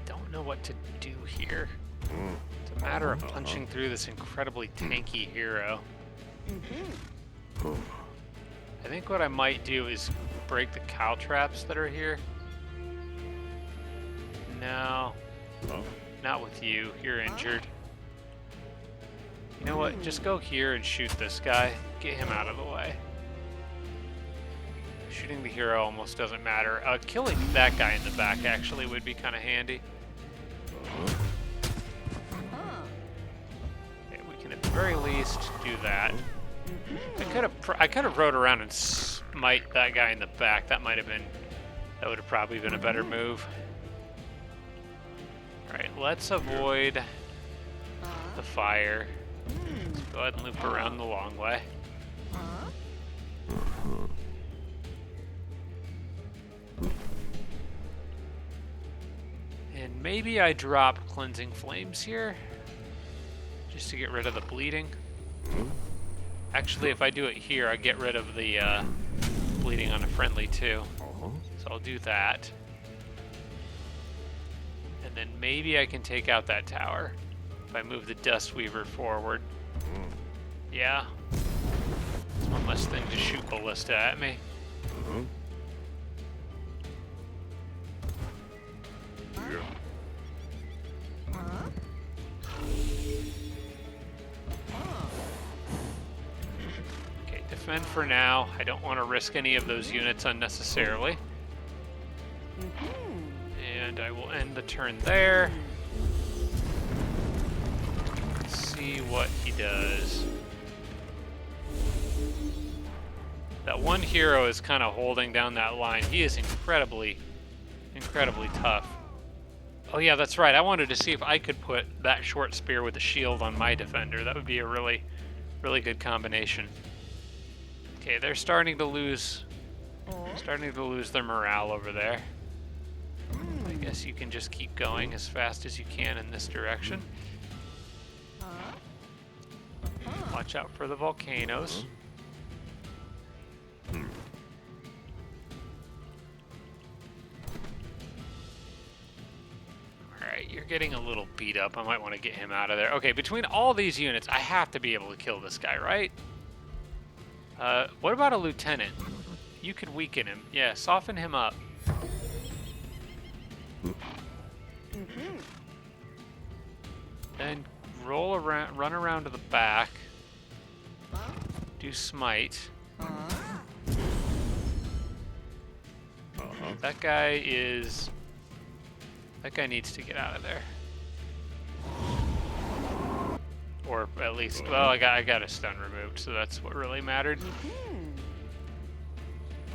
Don't know what to do here. It's a matter of punching through this incredibly tanky hero. I think what I might do is break the caltraps that are here. No, not with you. You're injured. You know what? Just go here and shoot this guy. Get him out of the way. Shooting the hero almost doesn't matter. Killing that guy in the back actually would be kind of handy. Okay, we can very least, do that. I could have rode around and smite that guy in the back. That would have probably been a better move. All right, let's avoid the fire. Let's go ahead and loop around the long way. And maybe I drop Cleansing Flames here, just to get rid of the bleeding. Actually, if I do it here, I get rid of the bleeding on a friendly too. So I'll do that. And then maybe I can take out that tower if I move the Dustweaver forward. Yeah. It's one less thing to shoot ballista at me. Okay, defend for now. I don't want to risk any of those units unnecessarily. And I will end the turn there. Let's see what he does. That one hero is kind of holding down that line. He is incredibly tough. Oh yeah, that's right. I wanted to see if I could put that short spear with the shield on my defender. That would be a really good combination. Okay, they're starting to lose their morale over there. I guess you can just keep going as fast as you can in this direction. Watch out for the volcanoes. Alright, you're getting a little beat up. I might want to get him out of there. Okay, between all these units, I have to be able to kill this guy, right? What about a lieutenant? You could weaken him. Yeah, soften him up. Then roll around, run around to the back. Do smite. That guy needs to get out of there. Or at least, well, I got a stun removed, so that's what really mattered.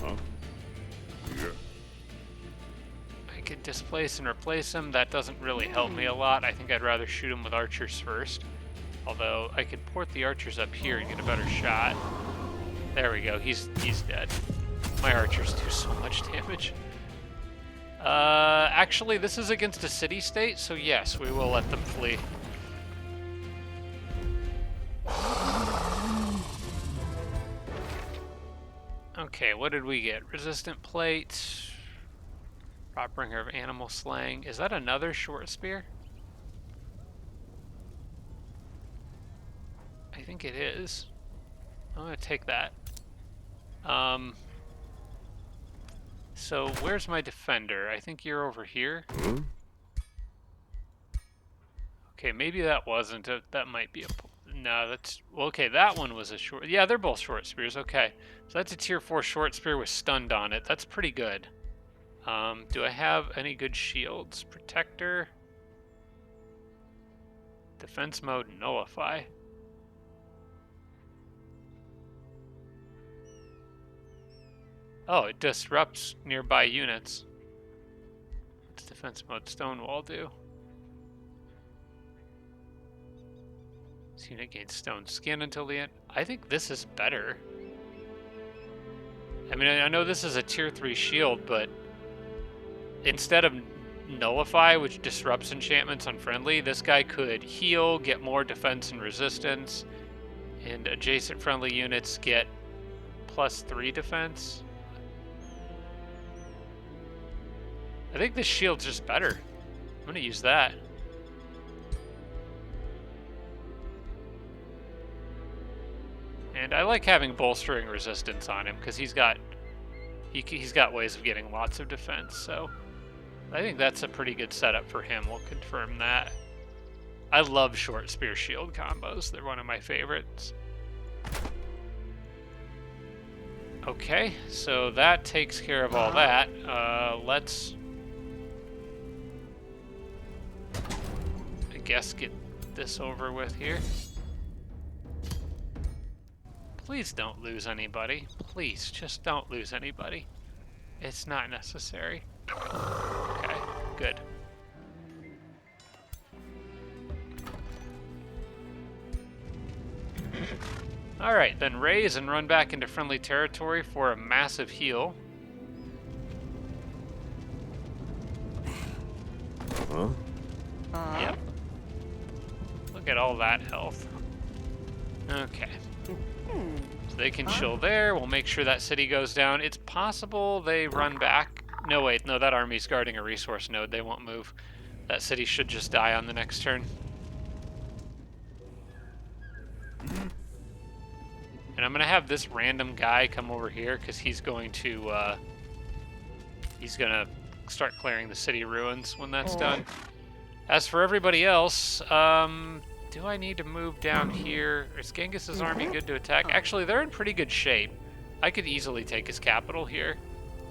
I could displace and replace him. That doesn't really help me a lot. I think I'd rather shoot him with archers first. Although I could port the archers up here and get a better shot. There we go. He's dead. My archers do so much damage. Actually, this is against a city-state, so yes, we will let them flee. Okay, what did we get? Resistant plate. Prop bringer of animal slaying. Is that another short spear? I think it is. I'm gonna take that. So where's my defender? I think you're over here. Okay, maybe that wasn't a, that might be a, no, that's, well, okay, that one was a short, yeah, they're both short spears, okay. So that's a tier 4 short spear with stunned on it. That's pretty good. Do I have any good shields? Protector. Defense mode, nullify. Oh, it disrupts nearby units. What's defense mode Stonewall do? This unit gains stone skin until the end. I think this is better. I mean, I know this is a tier 3 shield, but instead of nullify, which disrupts enchantments on friendly, this guy could heal, get more defense and resistance, and adjacent friendly units get +3 defense. I think this shield's just better. I'm gonna use that. And I like having bolstering resistance on him because he's got ways of getting lots of defense. So I think that's a pretty good setup for him. We'll confirm that. I love short spear shield combos. They're one of my favorites. Okay, so that takes care of all that. Let's, I guess, get this over with here. Please don't lose anybody. Please, just don't lose anybody. It's not necessary. Okay, good. Alright, then raise and run back into friendly territory for a massive heal. Yep. Look at all that health. Okay. So they can chill there. We'll make sure that city goes down. It's possible they run back. No, wait. No, that army's guarding a resource node. They won't move. That city should just die on the next turn. And I'm going to have this random guy come over here because he's going to start clearing the city ruins when that's done. As for everybody else, do I need to move down here? Is Genghis's army good to attack? Actually, they're in pretty good shape. I could easily take his capital here,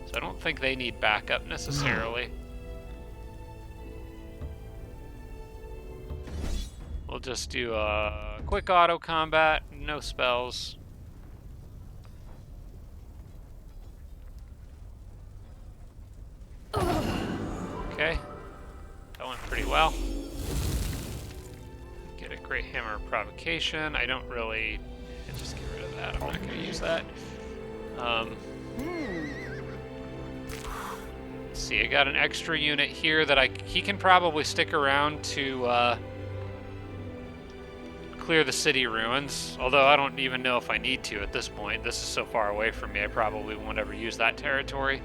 so I don't think they need backup necessarily. We'll just do a quick auto combat, no spells. Okay, that went pretty well. Get a great hammer of provocation. I don't really, just get rid of that. I'm not going to use that. Let's see, I got an extra unit here that he can probably stick around to clear the city ruins. Although I don't even know if I need to at this point. This is so far away from me, I probably won't ever use that territory.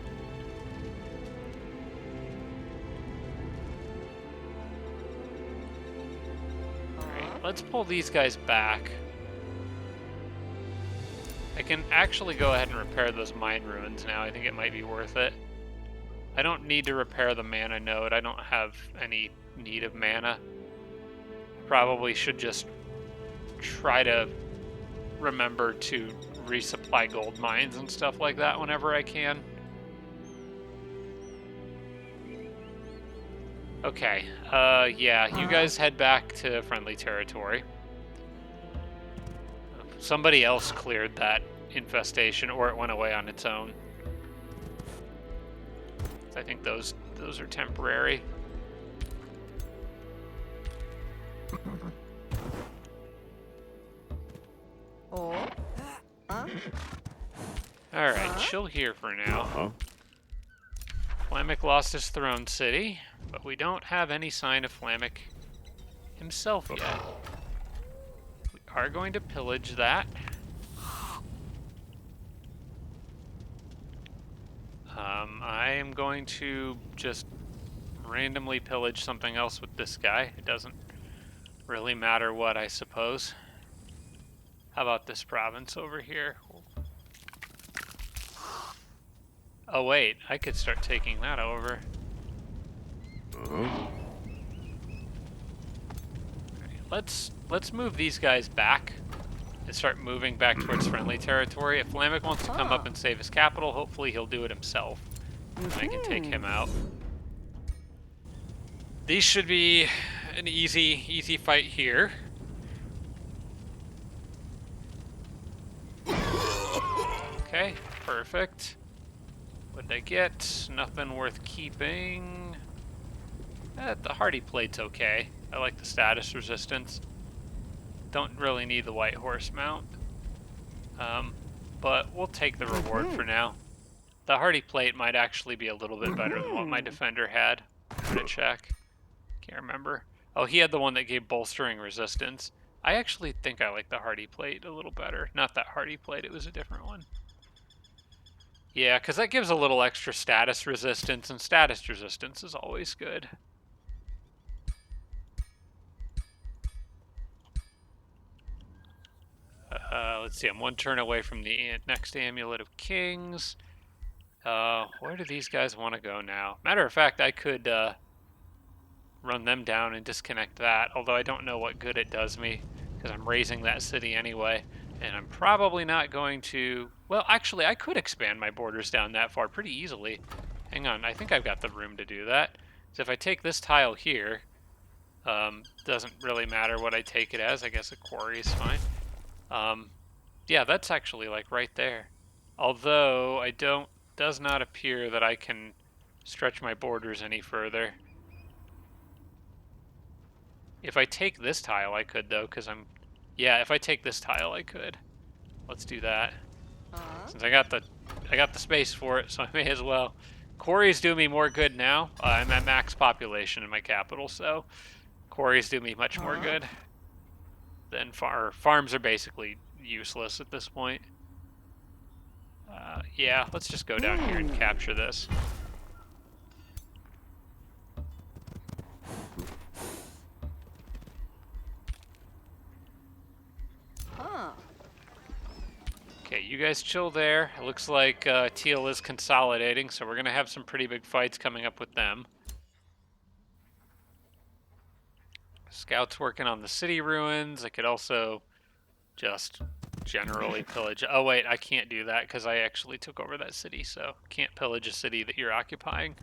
Let's pull these guys back. I can actually go ahead and repair those mine ruins now. I think it might be worth it. I don't need to repair the mana node. I don't have any need of mana. Probably should just try to remember to resupply gold mines and stuff like that whenever I can. Okay, yeah, you guys head back to friendly territory. Somebody else cleared that infestation, or it went away on its own. I think those are temporary. Alright, chill here for now. Fflammych lost his throne city, but we don't have any sign of Fflammych himself yet. We are going to pillage that. I am going to just randomly pillage something else with this guy. It doesn't really matter what, I suppose. How about this province over here? Oh wait, I could start taking that over. Let's move these guys back and start moving back towards friendly territory. If Fflammych wants to come up and save his capital, hopefully he'll do it himself. And I can take him out. These should be an easy fight here. Okay, perfect. What'd I get? Nothing worth keeping. The hardy plate's okay. I like the status resistance. Don't really need the white horse mount. But we'll take the reward for now. The hardy plate might actually be a little bit better than what my defender had. I'm gonna check. Can't remember. Oh, he had the one that gave bolstering resistance. I actually think I like the hardy plate a little better. Not that hardy plate, it was a different one. Yeah, because that gives a little extra status resistance, and status resistance is always good. Let's see, I'm one turn away from the next Amulet of Kings. Where do these guys want to go now? Matter of fact, I could run them down and disconnect that, although I don't know what good it does me, because I'm raising that city anyway. And I'm probably not going to... Well, actually, I could expand my borders down that far pretty easily. Hang on, I think I've got the room to do that. So if I take this tile here, doesn't really matter what I take it as. I guess a quarry is fine. Yeah, that's actually like right there. Although does not appear that I can stretch my borders any further. If I take this tile, I could though, because yeah, if I take this tile, I could. Let's do that. Since I got the space for it, so I may as well. Quarries do me more good now. I'm at max population in my capital, so quarries do me much more good than farms are basically useless at this point. Yeah, let's just go down here and capture this. Okay, you guys chill there. It looks like Teal is consolidating, so we're going to have some pretty big fights coming up with them. Scouts working on the city ruins. I could also just generally pillage. Oh, wait, I can't do that because I actually took over that city, so can't pillage a city that you're occupying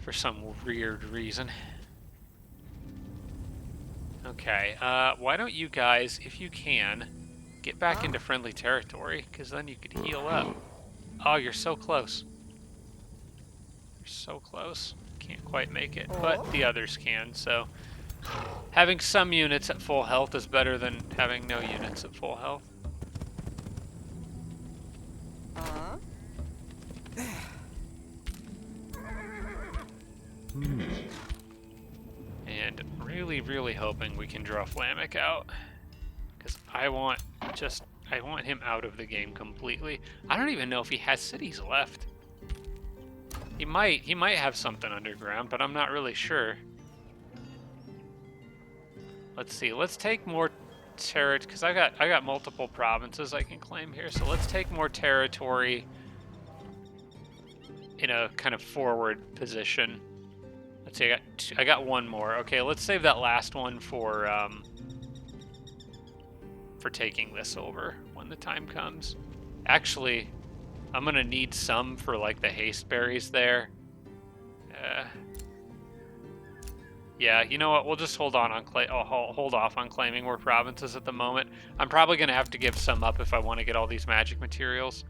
for some weird reason. Okay, why don't you guys, if you can, get back into friendly territory, because then you could heal up. Oh, you're so close. You're so close. Can't quite make it, but the others can, so having some units at full health is better than having no units at full health. And really, really hoping we can draw Fflammych out, because I want him out of the game completely. I don't even know if he has cities left. He might have something underground, but I'm not really sure. Let's see. Let's take more territory, because I got multiple provinces I can claim here. So let's take more territory in a kind of forward position. Let's see. I got one more. Okay, let's save that last one for taking this over when the time comes. Actually, I'm gonna need some for like the haste berries there. Yeah, you know what? We'll just hold on hold off on claiming more provinces at the moment. I'm probably gonna have to give some up if I want to get all these magic materials.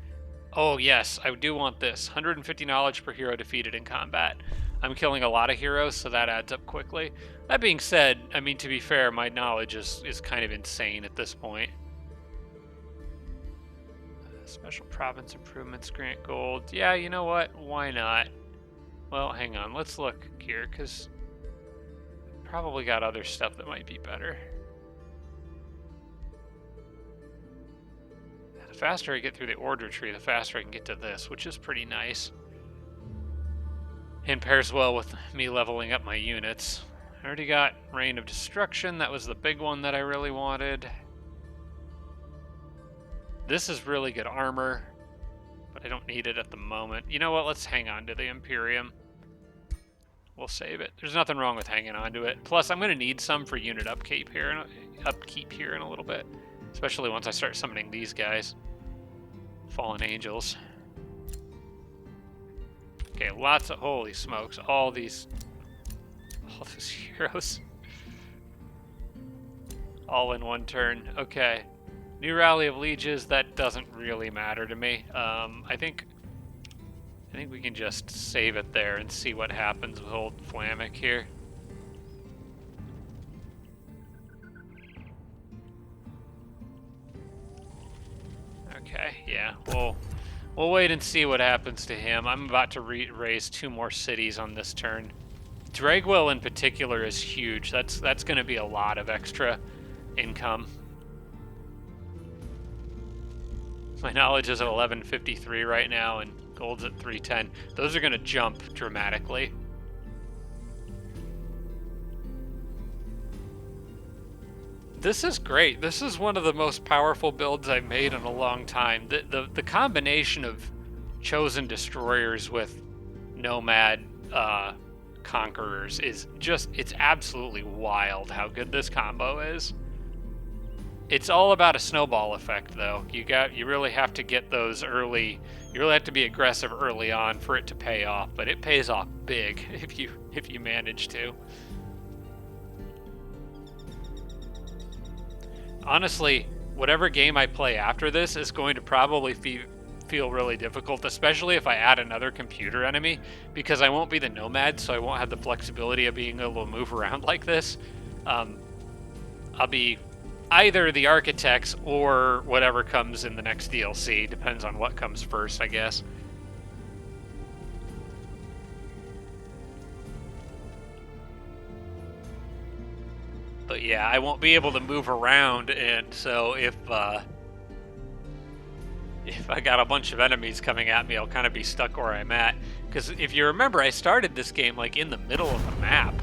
Oh yes, I do want this. 150 knowledge per hero defeated in combat. I'm killing a lot of heroes, so that adds up quickly. That being said, I mean, to be fair, my knowledge is kind of insane at this point. Special province improvements grant gold. Yeah, you know what? Why not? Well, hang on. Let's look here, because probably got other stuff that might be better. The faster I get through the order tree, the faster I can get to this, which is pretty nice. And pairs well with me leveling up my units. I already got Reign of Destruction. That was the big one that I really wanted. This is really good armor, but I don't need it at the moment. You know what? Let's hang on to the Imperium. We'll save it. There's nothing wrong with hanging on to it. Plus, I'm going to need some for unit upkeep here in a little bit, especially once I start summoning these guys. Fallen Angels. Okay, lots of... Holy smokes. All these heroes. All in one turn. Okay. New Rally of Lieges, that doesn't really matter to me. I think we can just save it there and see what happens with old Fflammych here. Okay, yeah, we'll wait and see what happens to him. I'm about to raise 2 more cities on this turn. Dragwell in particular is huge. That's going to be a lot of extra income. My knowledge is at 1153 right now, and gold's at 310. Those are going to jump dramatically. This is great. This is one of the most powerful builds I've made in a long time. The combination of chosen destroyers with nomad conquerors is just, it's absolutely wild how good this combo is. It's all about a snowball effect, though. You really have to get those early. You really have to be aggressive early on for it to pay off, but it pays off big if you manage to. Honestly, whatever game I play after this is going to probably feel really difficult, especially if I add another computer enemy, because I won't be the nomad, so I won't have the flexibility of being able to move around like this. I'll be either the architects or whatever comes in the next DLC. Depends on what comes first, I guess. But yeah, I won't be able to move around, and so if I got a bunch of enemies coming at me, I'll kind of be stuck where I'm at. Because if you remember, I started this game like in the middle of the map.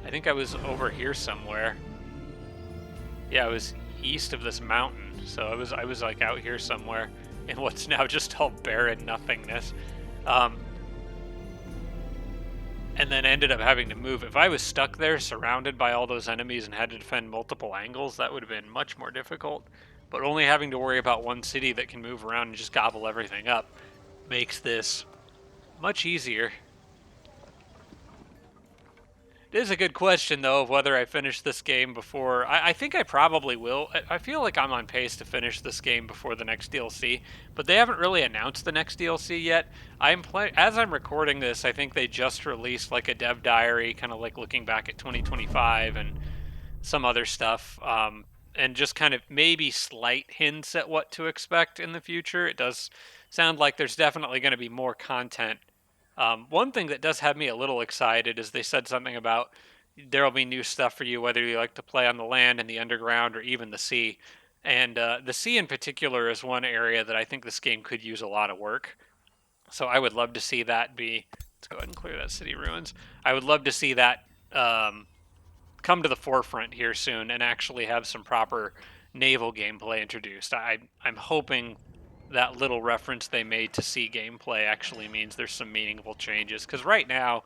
I think I was over here somewhere. Yeah, I was east of this mountain, so I was like out here somewhere in what's now just all barren nothingness. And then ended up having to move. If I was stuck there surrounded by all those enemies and had to defend multiple angles, that would have been much more difficult. But only having to worry about one city that can move around and just gobble everything up makes this much easier. It is a good question, though, of whether I finish this game before... I think I probably will. I feel like I'm on pace to finish this game before the next DLC, but they haven't really announced the next DLC yet. As I'm recording this, I think they just released like a dev diary, kind of like looking back at 2025 and some other stuff, and just kind of maybe slight hints at what to expect in the future. It does sound like there's definitely going to be more content. One thing that does have me a little excited is they said something about there will be new stuff for you, whether you like to play on the land, in the underground, or even the sea. And the sea in particular is one area that I think this game could use a lot of work. So I would love to see that be... Let's go ahead and clear that city ruins. I would love to see that come to the forefront here soon and actually have some proper naval gameplay introduced. I'm hoping that little reference they made to sea gameplay actually means there's some meaningful changes. Because right now,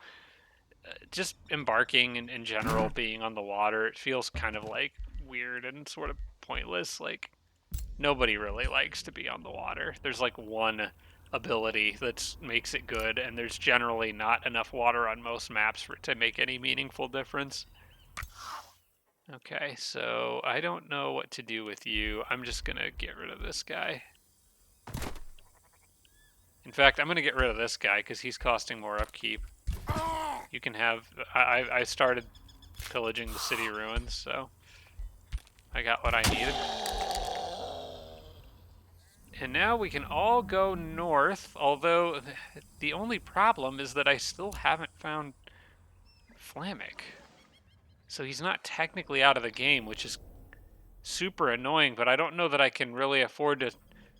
just embarking in general, being on the water, it feels kind of like weird and sort of pointless. Like, nobody really likes to be on the water. There's like one ability that makes it good, and there's generally not enough water on most maps for it to make any meaningful difference. Okay, so I don't know what to do with you. I'm just gonna get rid of this guy. In fact, I'm gonna get rid of this guy because he's costing more upkeep. You can have... I started pillaging the city ruins, so I got what I needed. And now we can all go north, although the only problem is that I still haven't found Fflammych. So he's not technically out of the game, which is super annoying, but I don't know that I can really afford to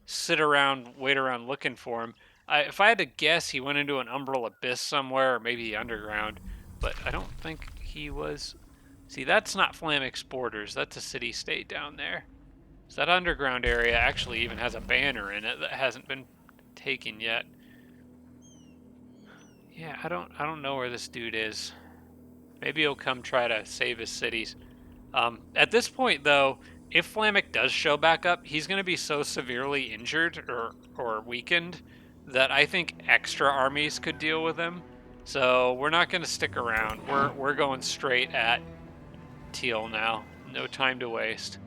sit around, wait around looking for him. If I had to guess, he went into an umbral abyss somewhere, or maybe the underground, but I don't think he was... See, that's not Fflammych's borders. That's a city-state down there. So that underground area actually even has a banner in it that hasn't been taken yet. Yeah, I don't know where this dude is. Maybe he'll come try to save his cities. At this point, though, if Fflammych does show back up, he's going to be so severely injured or weakened that I think extra armies could deal with him. So we're not going to stick around. We're going straight at Teal now. No time to waste.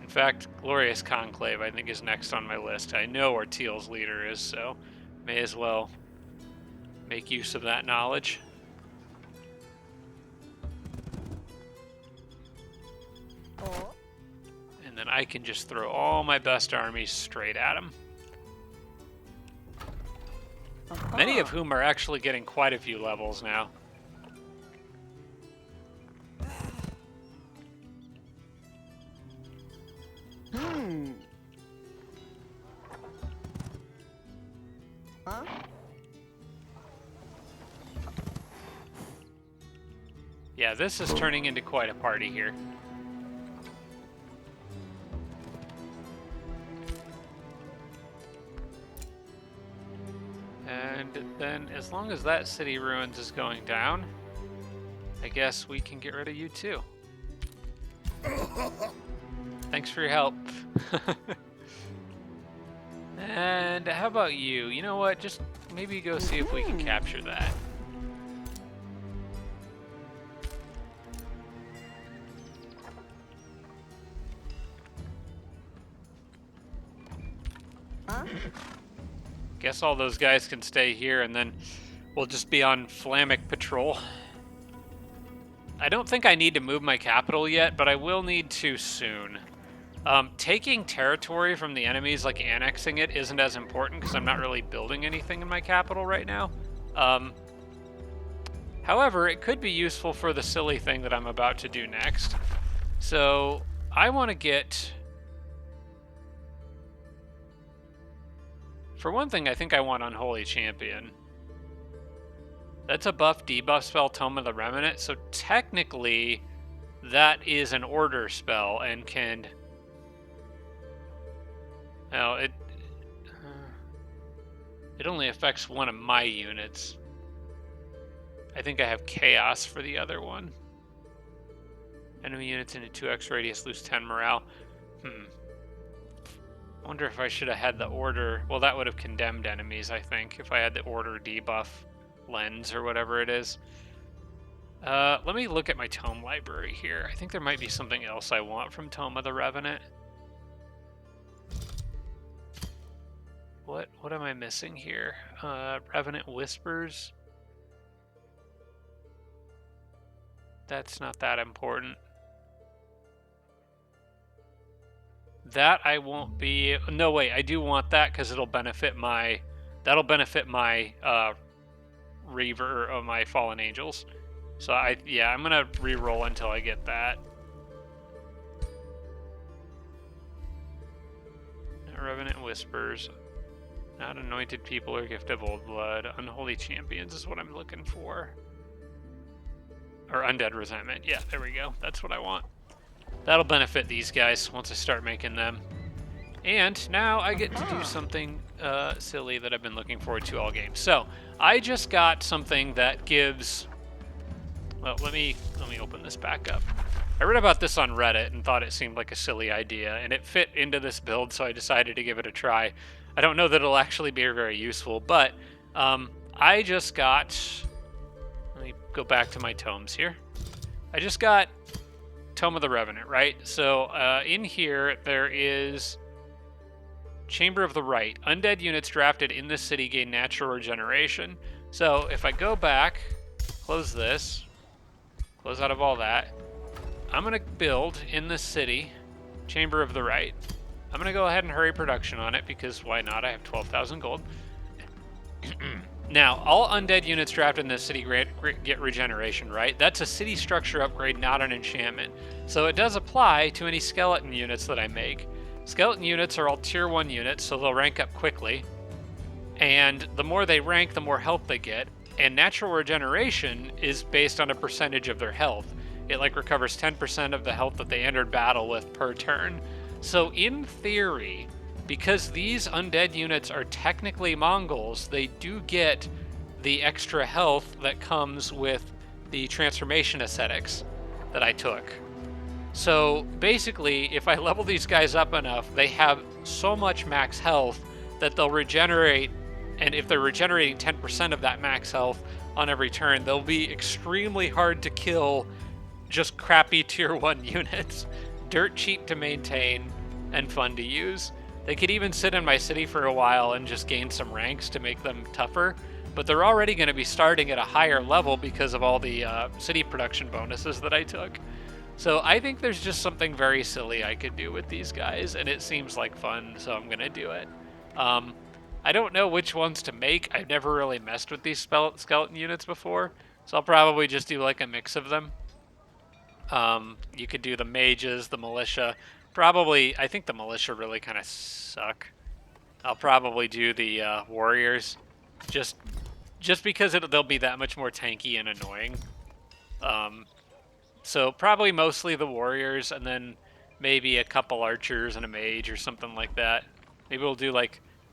In fact, Glorious Conclave, I think, is next on my list. I know where Teal's leader is, so may as well make use of that knowledge. And then I can just throw all my best armies straight at him. Many of whom are actually getting quite a few levels now. Huh? Yeah, this is turning into quite a party here. And then, as long as that city ruins is going down, I guess we can get rid of you too. Thanks for your help. And how about you? You know what? Just maybe go see if we can capture that. Guess all those guys can stay here, and then we'll just be on Fflammych patrol. I don't think I need to move my capital yet, but I will need to soon. Taking territory from the enemies, like annexing it, isn't as important because I'm not really building anything in my capital right now. However, it could be useful for the silly thing that I'm about to do next. So I want to get... For one thing, I think I want Unholy Champion. That's a buff debuff spell, Tome of the Remnant. So technically, that is an order spell and can... Well, it only affects one of my units. I think I have Chaos for the other one. Enemy units in a 2x radius lose 10 morale. I wonder if I should have had the order. Well, that would have condemned enemies, I think, if I had the order debuff lens or whatever it is. Let me look at my tome library here. I think there might be something else I want from Tome of the Revenant. What am I missing here? Revenant Whispers. That's not that important. That I won't be... No, wait, I do want that because it'll benefit my... That'll benefit my Reaver of my Fallen Angels. So yeah, I'm gonna re-roll until I get that. Revenant Whispers. Not Anointed People or Gift of Old Blood. Unholy Champions is what I'm looking for. Or Undead Resentment. Yeah, there we go. That's what I want. That'll benefit these guys once I start making them. And now I get to do something silly that I've been looking forward to all game. So, I just got something that gives... Well, let me open this back up. I read about this on Reddit and thought it seemed like a silly idea, and it fit into this build, so I decided to give it a try. I don't know that it'll actually be very useful, but I just got... Let me go back to my tomes here. I just got Tome of the Revenant, right? So in here, there is Chamber of the Right. Undead units drafted in this city gain natural regeneration. So if I go back, close this, close out of all that, I'm going to build in this city Chamber of the Right. I'm going to go ahead and hurry production on it because why not? I have 12,000 gold. Now, all undead units drafted in this city get regeneration, right? That's a city structure upgrade, not an enchantment. So it does apply to any skeleton units that I make. Skeleton units are all tier 1 units, so they'll rank up quickly. And the more they rank, the more health they get. And natural regeneration is based on a percentage of their health. It recovers 10% of the health that they entered battle with per turn. So in theory, because these undead units are technically Mongols, they do get the extra health that comes with the transformation ascetics that I took. So basically, if I level these guys up enough, they have so much max health that they'll regenerate, and if they're regenerating 10% of that max health on every turn, they'll be extremely hard to kill, just crappy tier 1 units. Dirt cheap to maintain and fun to use. They could even sit in my city for a while and just gain some ranks to make them tougher, but they're already going to be starting at a higher level because of all the city production bonuses that I took. So I think there's just something very silly I could do with these guys, and it seems like fun, so I'm going to do it. I don't know which ones to make. I've never really messed with these skeleton units before, so I'll probably just do a mix of them. You could do the mages, the militia. Probably, I think the militia really kind of suck. I'll probably do the warriors, just because they'll be that much more tanky and annoying. So probably mostly the warriors, and then maybe a couple archers and a mage or something like that. Maybe we'll do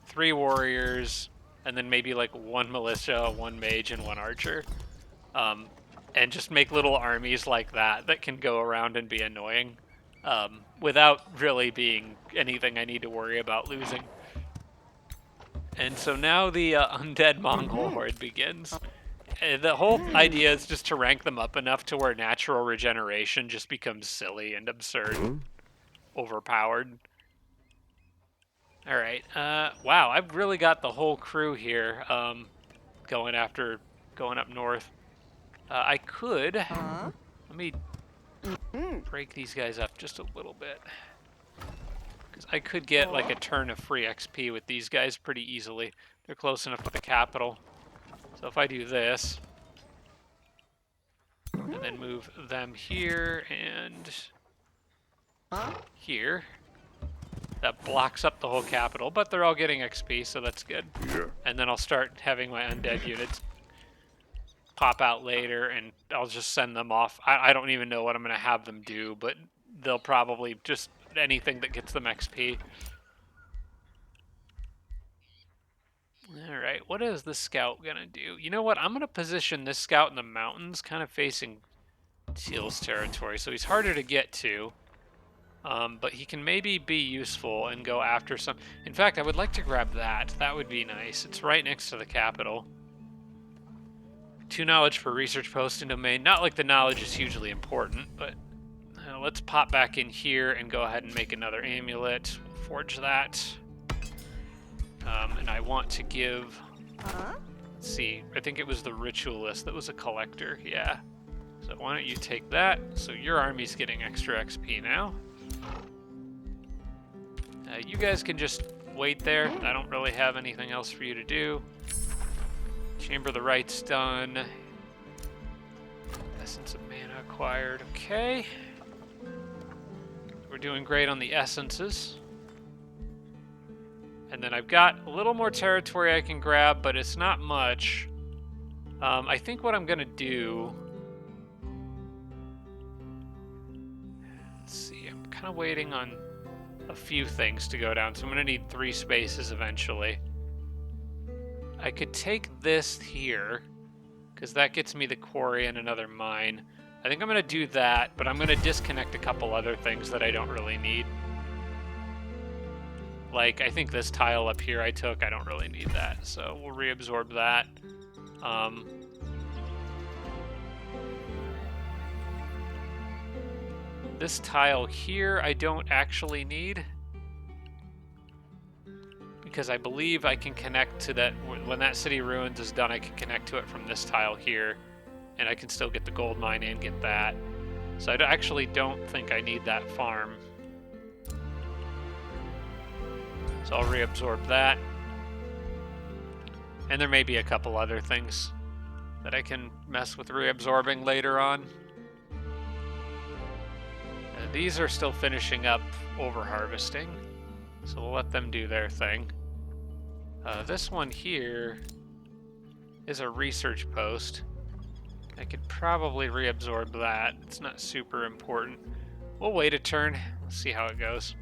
3 warriors, and then maybe 1 militia, 1 mage, and 1 archer. And just make little armies like that can go around and be annoying. Without really being anything I need to worry about losing. And so now the undead Mongol horde begins. The whole idea is just to rank them up enough to where natural regeneration just becomes silly and absurd. Overpowered. All right. Wow, I've really got the whole crew here going up north. I could. Huh? Let me break these guys up just a little bit. Because I could get like a turn of free XP with these guys pretty easily. They're close enough to the capital. So if I do this, and then move them here and here, that blocks up the whole capital, but they're all getting XP, so that's good. Yeah. And then I'll start having my undead units pop out later, and I'll just send them off. I don't even know what I'm going to have them do, but they'll probably just anything that gets them XP. All right, what is the scout going to do? You know what? I'm going to position this scout in the mountains, kind of facing Teal's territory, so he's harder to get to. But he can maybe be useful and go after some... In fact, I would like to grab that. That would be nice. It's right next to the capital. 2 knowledge per research post and domain. Not like the knowledge is hugely important, but let's pop back in here and go ahead and make another amulet. Forge that. And I want to give... Let's see. I think it was the ritualist that was a collector. Yeah. So why don't you take that? So your army's getting extra XP now. You guys can just wait there. I don't really have anything else for you to do. Chamber of the Right's done. Essence of Mana acquired. Okay. We're doing great on the essences. And then I've got a little more territory I can grab, but it's not much. I think what I'm going to do... Let's see, I'm kind of waiting on a few things to go down, so I'm going to need 3 spaces eventually. I could take this here, because that gets me the quarry and another mine. I think I'm going to do that, but I'm going to disconnect a couple other things that I don't really need. Like, I think this tile up here I took, I don't really need that, so we'll reabsorb that. This tile here I don't actually need, because I believe I can connect to that. When that city ruins is done, I can connect to it from this tile here, and I can still get the gold mine and get that. So I actually don't think I need that farm. So I'll reabsorb that. And there may be a couple other things that I can mess with reabsorbing later on. These are still finishing up over-harvesting, so we'll let them do their thing. This one here is a research post. I could probably reabsorb that. It's not super important. We'll wait a turn. Let's see how it goes.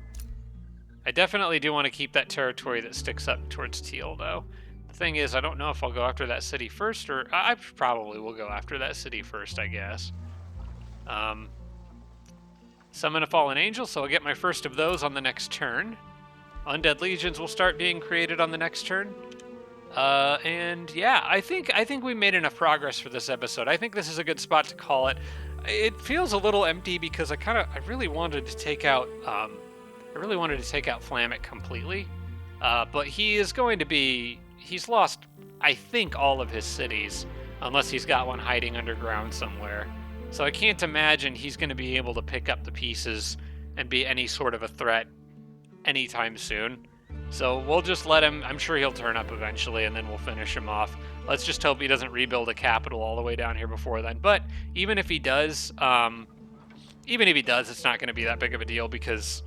I definitely do want to keep that territory that sticks up towards Teal, though. The thing is, I don't know if I'll go after that city first, or I probably will go after that city first, I guess. Summon a Fallen Angel, so I'll get my first of those on the next turn. Undead Legions will start being created on the next turn. And yeah, I think we made enough progress for this episode. I think this is a good spot to call it. It feels a little empty because I really wanted to take out Fflammych completely. But he's lost, I think, all of his cities, unless he's got one hiding underground somewhere. So I can't imagine he's going to be able to pick up the pieces and be any sort of a threat anytime soon. So we'll just let him. I'm sure he'll turn up eventually, and then we'll finish him off. Let's just hope he doesn't rebuild a capital all the way down here before then. But even if he does, it's not going to be that big of a deal, because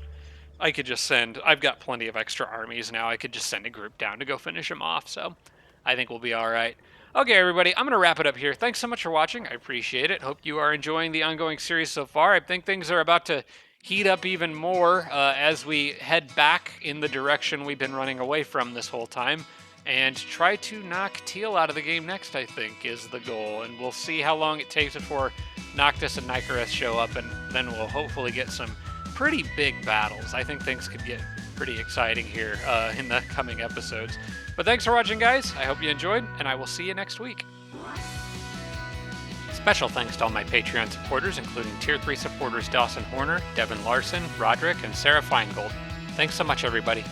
I could just I've got plenty of extra armies now. I could just send a group down to go finish him off. So I think we'll be all right. Okay, everybody, I'm going to wrap it up here. Thanks so much for watching. I appreciate it. Hope you are enjoying the ongoing series so far. I think things are about to heat up even more as we head back in the direction we've been running away from this whole time, and try to knock Teal out of the game next, I think, is the goal. And we'll see how long it takes before Noctis and Nicaros show up, and then we'll hopefully get some pretty big battles. I think things could get pretty exciting here in the coming episodes. But thanks for watching, guys. I hope you enjoyed, and I will see you next week. Special thanks to all my Patreon supporters, including Tier 3 supporters Dawson Horner, Devin Larson, Roderick, and Sarah Feingold. Thanks so much, everybody.